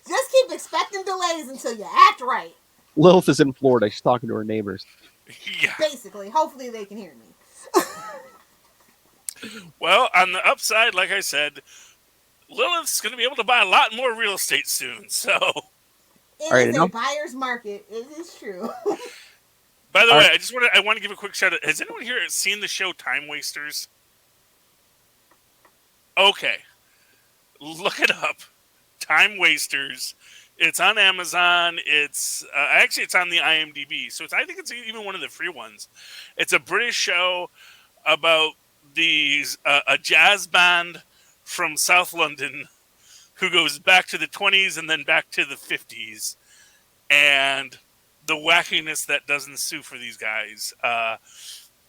just keep expecting delays until you act right. Lilith is in Florida. She's talking to her neighbors. Yeah. Basically, hopefully they can hear me. Well, on the upside, like I said, Lilith's going to be able to buy a lot more real estate soon. So it is a buyer's market. It is true. By the way, I want to give a quick shout out. Has anyone here seen the show Time Wasters? Okay. Look it up. Time Wasters. It's on Amazon. It's it's on the IMDb. So I think it's even one of the free ones. It's a British show about a jazz band from South London who goes back to the 20s and then back to the 50s, and the wackiness that does ensue for these guys.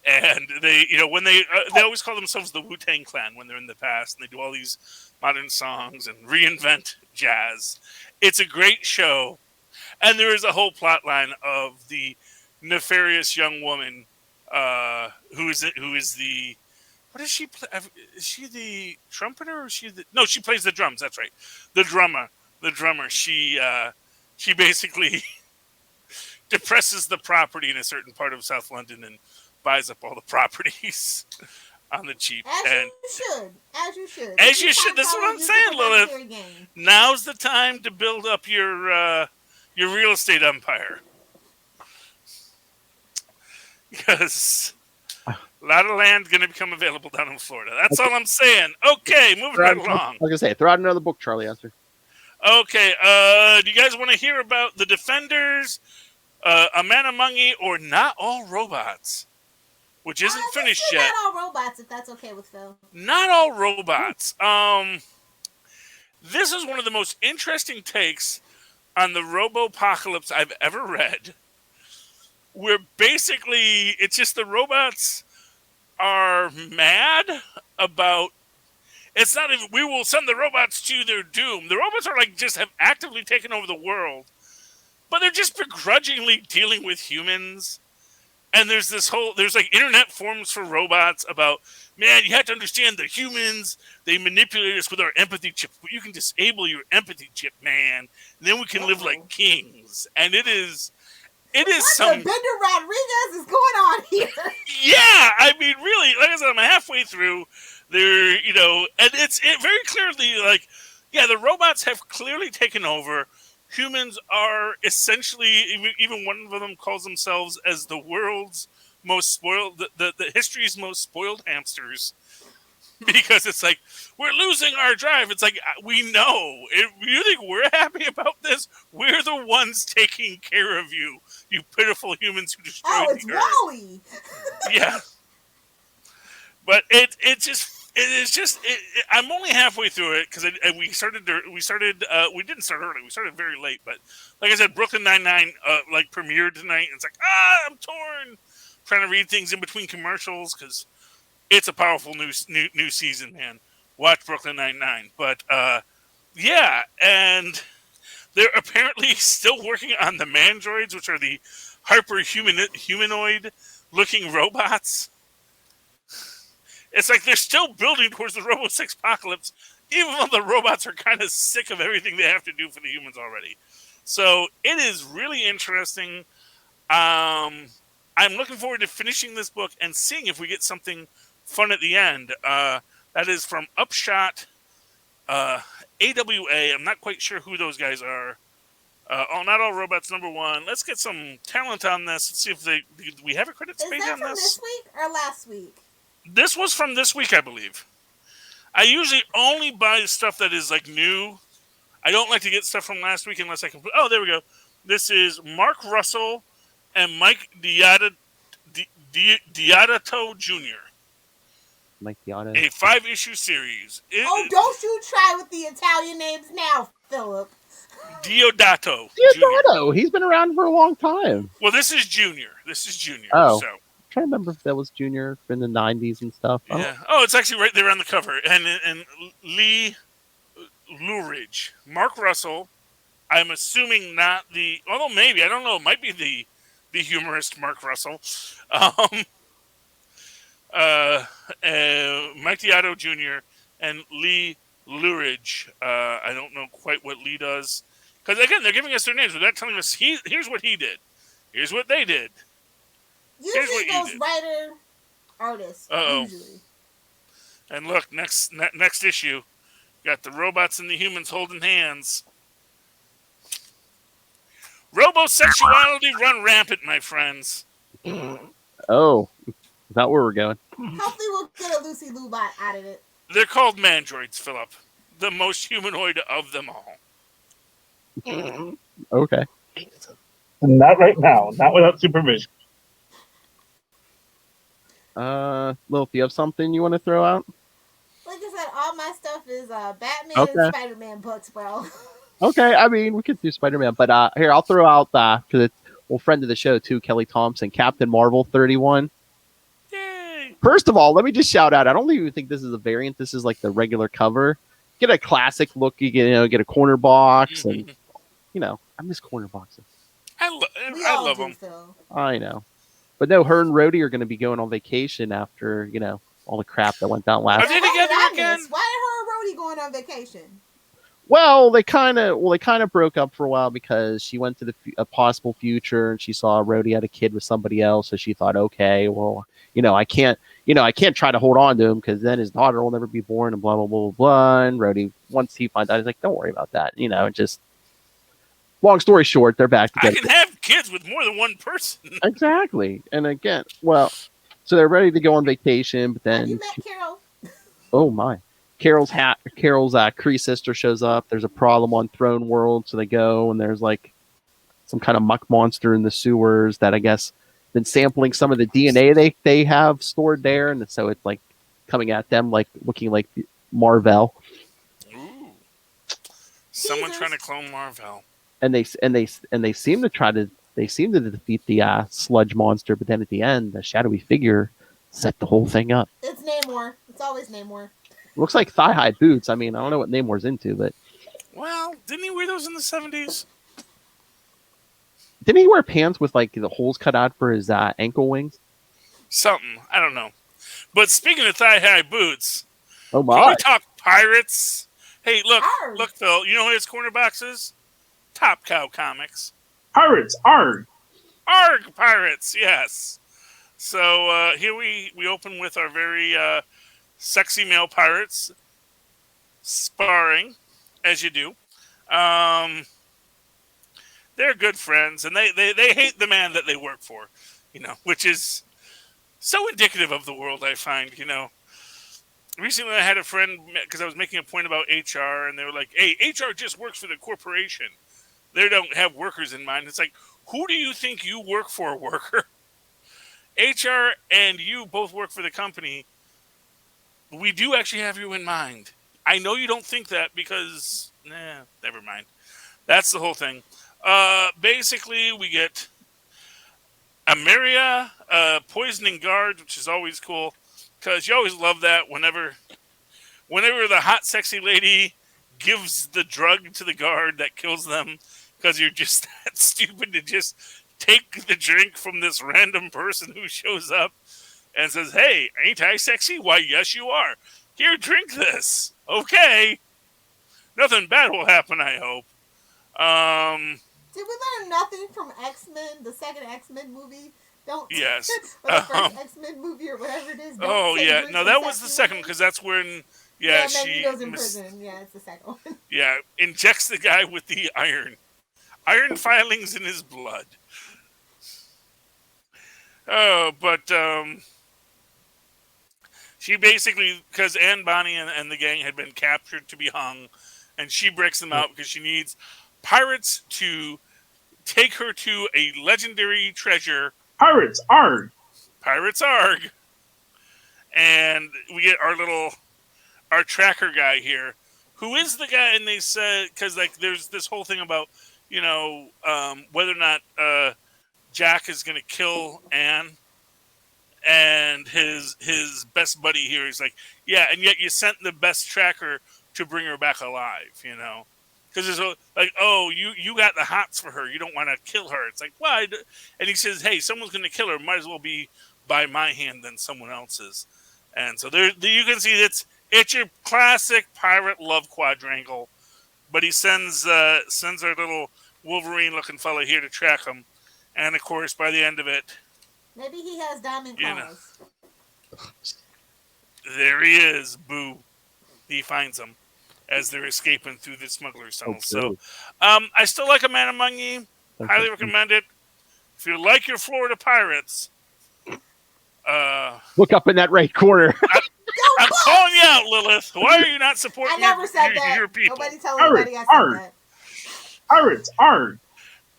And they, when they always call themselves the Wu-Tang Clan when they're in the past, and they do all these modern songs and reinvent jazz. It's a great show, and there is a whole plot line of the nefarious young woman who is the what does she play? Is she the trumpeter or is she the? No, she plays the drums. That's right, the drummer. She basically depresses the property in a certain part of South London and buys up all the proproperties on the cheap. As you should. That's what I'm saying, Lilith. Now's the time to build up your real estate empire, because a lot of land going to become available down in Florida. That's all I'm saying. Okay, moving right along. I was going to say, throw out another book, Charlie Answer. Okay, do you guys want to hear about The Defenders, A Man Among Ye, or Not All Robots? Which isn't finished yet. Not All Robots, if that's okay with Phil. Not All Robots. This is one of the most interesting takes on the Robopocalypse I've ever read. Where basically, it's just the robots are mad about... It's not even, we will send the robots to their doom. The robots are just have actively taken over the world. But they're just begrudgingly dealing with humans. And there's internet forums for robots about, man, you have to understand the humans. They manipulate us with our empathy chip. But you can disable your empathy chip, man. And then we can live like kings. And it is some... Bender Rodriguez is going on here? Yeah, I mean, really, like I said, I'm halfway through. There, and it very clearly, the robots have clearly taken over. Humans are essentially, even one of them calls themselves as the world's most spoiled, the history's most spoiled hamsters. Because it's we're losing our drive. It's we know. You think we're happy about this? We're the ones taking care of you, you pitiful humans who destroyed the earth. Oh, it's Wally! Yeah. But I'm only halfway through it because we didn't start early. We started very late, but like I said, Brooklyn Nine-Nine premiered tonight. And it's I'm torn, trying to read things in between commercials because it's a powerful new season, man. Watch Brooklyn Nine-Nine, but yeah, and They're apparently still working on the mandroids, which are the humanoid-looking robots. It's like they're still building towards the Robo 6 apocalypse, even though the robots are kind of sick of everything they have to do for the humans already. So it is really interesting. I'm looking forward to finishing this book and seeing if we get something fun at the end. That is from Upshot, AWA. I'm not quite sure who those guys are. Not All Robots #1. Let's get some talent on this. Let's see if do we have a credits page on this. Is that from this week or last week? This was from this week, I believe. I usually only buy stuff that is like new. I don't like to get stuff from last week unless I can. Oh, there we go. This is Mark Russell and Mike Deodato Jr. Mike Deodato. A 5-issue series. Don't you try with the Italian names now, Philip. Deodato. Deodato. He's been around for a long time. Well, this is Junior. Oh. So. I'm trying to remember if that was Junior in the 90s and stuff. Yeah. Oh, it's actually right there on the cover. And Lee Luridge. Mark Russell. I'm assuming not the... Although maybe. I don't know. It might be the humorist Mark Russell. Mike Deodato Jr. and Lee Luridge. I don't know quite what Lee does. Because, again, they're giving us their names. But they're telling us, here's what he did. Here's what they did. Usually those writer artists. Uh-oh. Usually. And look, next issue, got the robots and the humans holding hands. Robosexuality run rampant, my friends. Oh, is that where we're going? Hopefully we'll get a Lucy Lubot out of it. They're called mandroids, Philip. The most humanoid of them all. Okay. Not right now. Not without supervision. Lil, if you have something you want to throw out? Like I said, all my stuff is Batman Okay. and Spider-Man books, bro. Okay, I mean, we could do Spider-Man, but here, I'll throw out, because it's friend of the show, too, Kelly Thompson, Captain Marvel 31. Yay! First of all, let me just shout out, I don't even think this is a variant. This is like the regular cover. Get a classic look. You get a corner box, and, I miss corner boxes. I love them. I know. But no, her and Rhodey are going to be going on vacation after, all the crap that went down last year. Are they together again? Why are her and Rhodey going on vacation? Well, they kind of broke up for a while because she went to a possible future and she saw Rhodey had a kid with somebody else, so she thought, okay, well, I can't try to hold on to him because then his daughter will never be born and blah blah blah blah blah. And Rhodey, once he finds out, he's like, don't worry about that. Just long story short, they're back together. I can have kids with more than one person. Exactly, and again, well, so they're ready to go on vacation, but then have you met Carol? Oh my. Carol's Kree sister shows up. There's a problem on Throne World, so they go, and there's like some kind of muck monster in the sewers that I guess been sampling some of the DNA they have stored there, and so it's like coming at them, like looking like Marvel. Ooh. Someone trying to clone Marvel. And they seem to defeat the sludge monster, but then at the end, the shadowy figure set the whole thing up. It's Namor. It's always Namor. Looks like thigh-high boots. I mean, I don't know what Namor's into, but... Well, didn't he wear those in the 70s? Didn't he wear pants with, like, the holes cut out for his ankle wings? Something. I don't know. But speaking of thigh-high boots... Oh, my. Can we talk pirates? Hey, look, Phil. You know who his corner box is? Top Cow Comics. Pirates, arg! Arg, pirates, yes. So, here we open with our very... sexy male pirates sparring, as you do. They're good friends, and they hate the man that they work for, which is so indicative of the world, I find, Recently I had a friend, because I was making a point about HR, and they were like, hey, HR just works for the corporation. They don't have workers in mind. It's like, who do you think you work for, worker? HR and you both work for the company. We do actually have you in mind. I know you don't think that because, never mind. That's the whole thing. Basically, we get Ameria poisoning guards, which is always cool because you always love that whenever the hot, sexy lady gives the drug to the guard that kills them because you're just that stupid to just take the drink from this random person who shows up and says, "Hey, ain't I sexy? Why, yes, you are. Here, drink this. Okay. Nothing bad will happen, I hope." Did we learn nothing from X-Men, the second X-Men movie? Yes. Or the first X-Men movie or whatever it is. No, that was the second because that's when, she goes in prison. Yeah, it's the second one. Yeah, injects the guy with the iron filings in his blood. Oh, but she basically, because Anne Bonny and the gang had been captured to be hung, and she breaks them out because she needs pirates to take her to a legendary treasure. Pirates Arg. Pirates Arg. And we get our tracker guy here, who is the guy, and they said, because like there's this whole thing about, whether or not Jack is going to kill Anne, and his best buddy here is like, yeah, and yet you sent the best tracker to bring her back alive, because there's like, oh, you got the hots for her, you don't want to kill her. It's like, why? And he says, hey, someone's going to kill her, might as well be by my hand than someone else's. And so there you can see it's your classic pirate love quadrangle, but he sends our little Wolverine looking fella here to track him, and of course by the end of it, maybe he has diamond claws. There he is. Boo! He finds them as they're escaping through the smuggler's tunnel. Okay. So, I still like A Man Among Ye. Highly recommend it. If you like your Florida pirates, look up in that right corner. I'm calling you out, Lilith. Why are you not supporting your people? Nobody tell anybody I said that. Pirates Arg.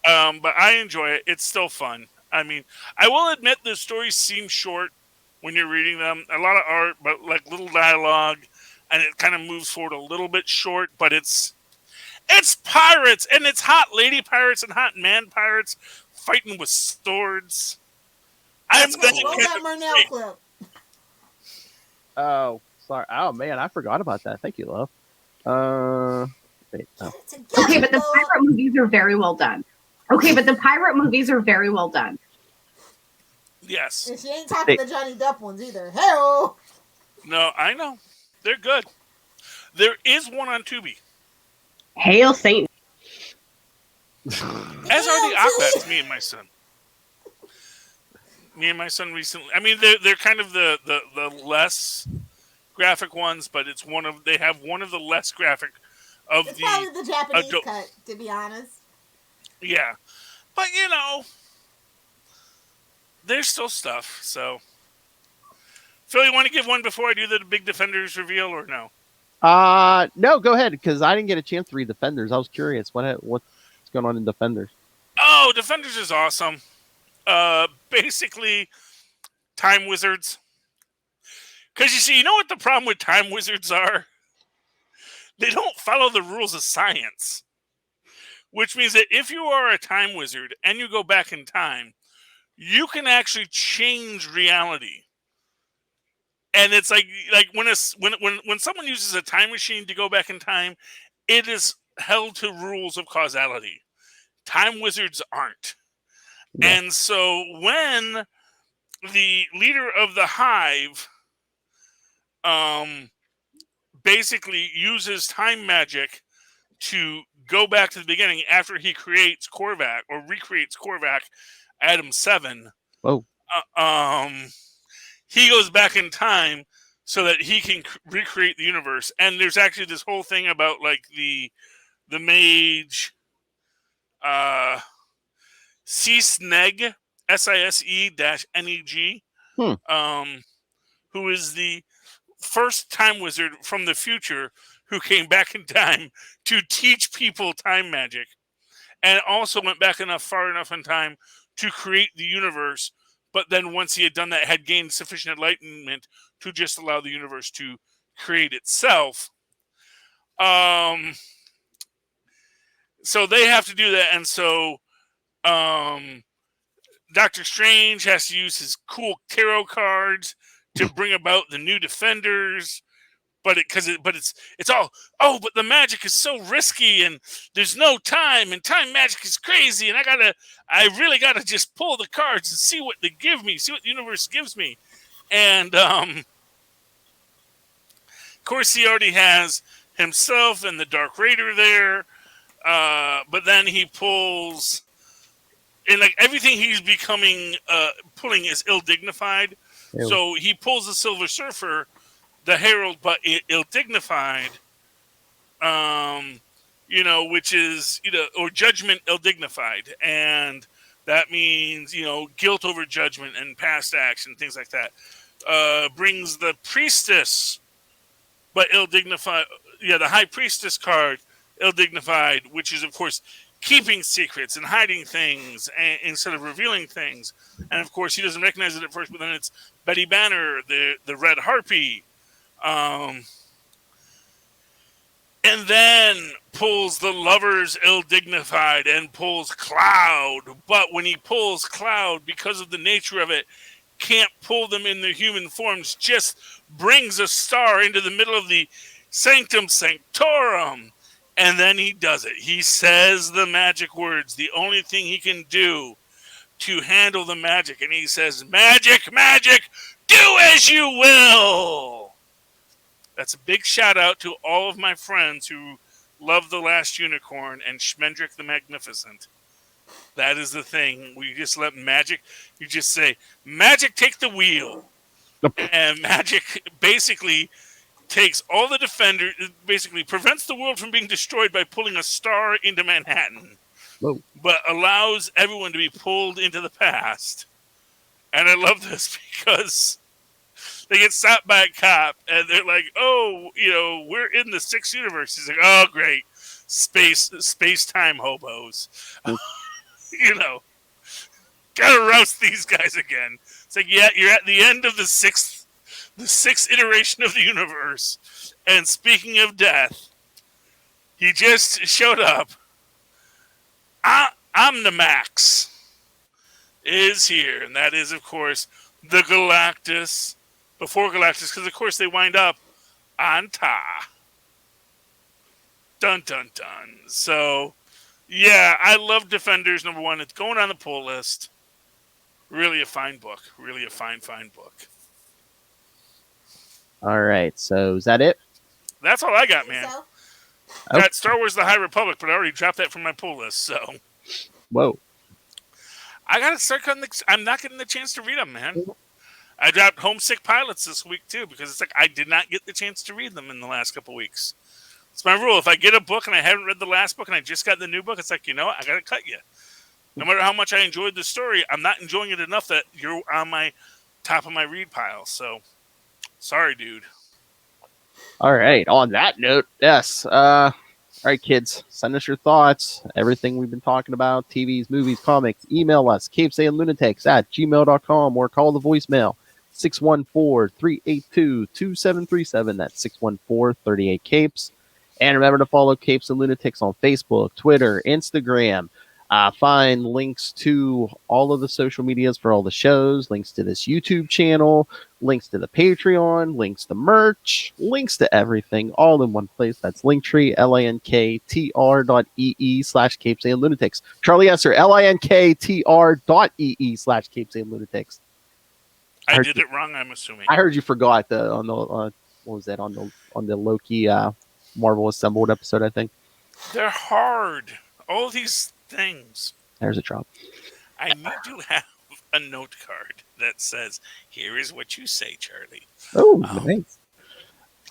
But I enjoy it. It's still fun. I mean, I will admit the stories seem short when you're reading them. A lot of art, but like little dialogue, and it kind of moves forward a little bit short. But it's pirates, and it's hot lady pirates and hot man pirates fighting with swords. Roll that Murnell clip. Oh, sorry. Oh man, I forgot about that. Thank you, love. Okay, but the pirate movies are very well done. Yes. And she ain't talking the Johnny Depp ones either. Hell. No, I know. They're good. There is one on Tubi. Hail Satan. As are the Aquabats, me and my son. Me and my son recently. I mean, they're kind of the less graphic ones, but they have one of the less graphic of it's probably the Japanese cut, to be honest. Yeah. But, there's still stuff, so. Phil, you want to give one before I do the big Defenders reveal, or no? No, go ahead, because I didn't get a chance to read Defenders. I was curious. What's going on in Defenders? Oh, Defenders is awesome. Basically, time wizards. Because you see, you know what the problem with time wizards are? They don't follow the rules of science. Which means that if you are a time wizard and you go back in time, you can actually change reality. And it's like when someone uses a time machine to go back in time, it is held to rules of causality. Time wizards aren't. Yeah. And so when the leader of the Hive basically uses time magic to go back to the beginning after he creates Korvac or recreates Korvac, Adam 7. Whoa. He goes back in time so that he can recreate the universe. And there's actually this whole thing about like the mage Sisneg, SISE-NEG, who is the first time wizard from the future who came back in time to teach people time magic, and also went back far enough in time to create the universe. But then once he had done that, had gained sufficient enlightenment to just allow the universe to create itself. So they have to do that, and so Doctor Strange has to use his cool tarot cards to bring about the new Defenders. but it's all, oh, but the magic is so risky and there's no time and time magic is crazy and I really gotta just pull the cards and see what they give me, see what the universe gives me. And of course he already has himself and the Dark Raider there, but then he pulls, and like everything he's becoming pulling is ill-dignified. Ew. So he pulls the Silver Surfer, the Herald, but ill-dignified, which is, or judgment ill-dignified. And that means, guilt over judgment and past acts and things like that. Brings the Priestess, but ill-dignified. Yeah, the High Priestess card, ill-dignified, which is, of course, keeping secrets and hiding things instead of revealing things. And, of course, he doesn't recognize it at first, but then it's Betty Banner, the Red Harpy. And then pulls the Lovers ill-dignified and pulls Cloud. But when he pulls Cloud, because of the nature of it, can't pull them in their human forms, just brings a star into the middle of the Sanctum Sanctorum. And then he does it. He says the magic words, the only thing he can do to handle the magic. And he says, magic, magic, do as you will. That's a big shout out to all of my friends who love The Last Unicorn and Schmendrick the Magnificent. That is the thing. We just let magic, you just say, magic, take the wheel. And magic basically takes all the defenders, basically prevents the world from being destroyed by pulling a star into Manhattan. Whoa. But allows everyone to be pulled into the past. And I love this because they get stopped by a cop and they're like, oh, we're in the 6th universe. He's like, oh, great. Space-time hobos. Gotta roast these guys again. It's like, yeah, you're at the end of the sixth iteration of the universe. And speaking of death, he just showed up. Omnimax is here, and that is, of course, the Galactus. Before Galactus, because, of course, they wind up on Ta. Dun, dun, dun. So, yeah, I love Defenders, #1. It's going on the pull list. Really a fine book. Really a fine book. All right. So is that it? That's all I got, man. So, Got Star Wars The High Republic, but I already dropped that from my pull list, so. Whoa. I got to start cutting I'm not getting the chance to read them, man. I dropped Homesick Pilots this week, too, because it's like I did not get the chance to read them in the last couple weeks. It's my rule. If I get a book and I haven't read the last book and I just got the new book, it's like, I got to cut you. No matter how much I enjoyed the story, I'm not enjoying it enough that you're on my top of my read pile. So, sorry, dude. All right. On that note, yes. All right, kids, send us your thoughts. Everything we've been talking about, TVs, movies, comics. Email us, capesandlunatics@gmail.com, or call the voicemail, 614-382-2737. That's 614-38-CAPES. And remember to follow Capes and Lunatics on Facebook, Twitter, Instagram. Find links to all of the social medias for all the shows, links to this YouTube channel, links to the Patreon, links to merch, links to everything, all in one place. That's Linktree, linktr.ee/capesandlunatics. Charlie Esser, linktr.ee/capesandlunatics. I did it wrong, I'm assuming. I heard you forgot on the what was that on the Loki Marvel Assembled episode, I think. They're hard. All these things. There's a drop. I need to have a note card that says, here is what you say, Charlie. Oh, nice.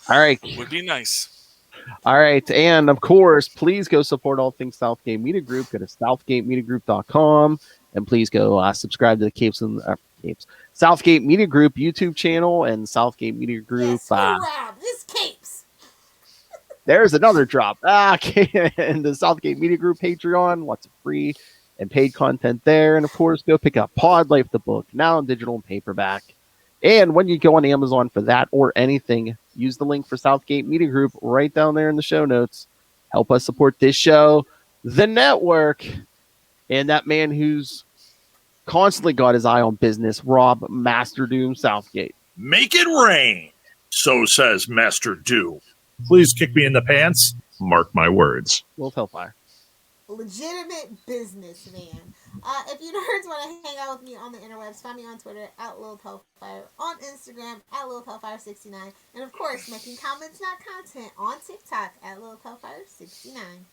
All right. Would be nice. All right. And of course, please go support all things Southgate Media Group. Go to southgatemediagroup.com and please go subscribe to the Southgate Media Group YouTube channel and Southgate Media Group. Yes, this Capes. There's another drop. And the Southgate Media Group Patreon, lots of free and paid content there. And of course, go pick up Pod Life, the book, now in digital and paperback. And when you go on Amazon for that or anything, use the link for Southgate Media Group right down there in the show notes. Help us support this show, the network, and that man who's constantly got his eye on business, Rob Master Doom Southgate. Make it rain. So says Master Do. Please kick me in the pants. Mark my words. Wolf Hellfire. Legitimate businessman. If you nerds want to hang out with me on the interwebs, find me on Twitter at Lilith Hellfire, on Instagram at Lilith Hellfire69, and of course, making comments, not content, on TikTok at Lilith Hellfire69.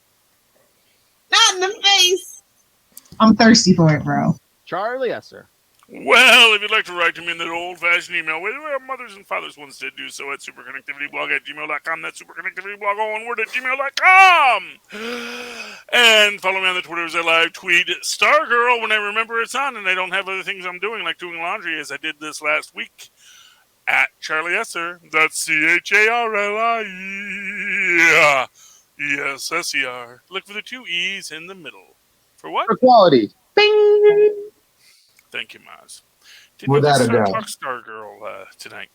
Not in the face. I'm thirsty for it, bro. Charlie Esser. Well, if you'd like to write to me in that old-fashioned email, way our mothers and fathers once did do so at superconnectivityblog@gmail.com. That's superconnectivityblog, all one word, at gmail.com. And follow me on the Twitters. I live tweet Stargirl when I remember it's on and I don't have other things I'm doing, like doing laundry, as I did this last week. At Charlie Esser. That's CHARLIE. ESSER. Look for the 2 E's in the middle. For what? For quality. Bing! Thank you, Maz. Did you Without a Star doubt. Talk Stargirl tonight?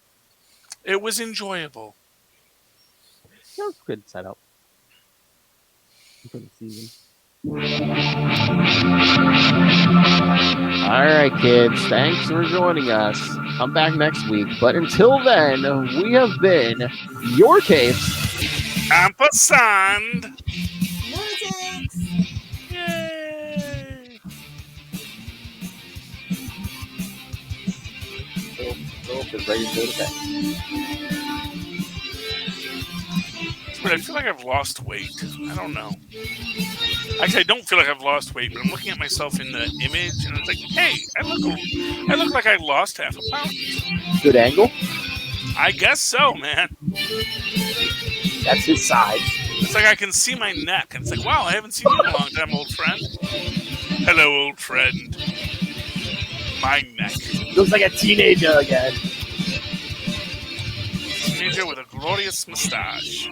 It was enjoyable. That was a good setup for the season. All right, kids. Thanks for joining us. Come back next week. But until then, we have been your capes. Ampersand. Lunatics. Yay! Wolf is ready to go to bed. But I feel like I've lost weight. I don't know. Actually, I don't feel like I've lost weight, but I'm looking at myself in the image, and it's like, hey, I look like I lost half a pound. Good angle. I guess so, man. That's his side. It's like I can see my neck, and it's like, wow, I haven't seen you in a long time, old friend. Hello, old friend. My neck. Looks like a teenager again. Teenager with a glorious mustache.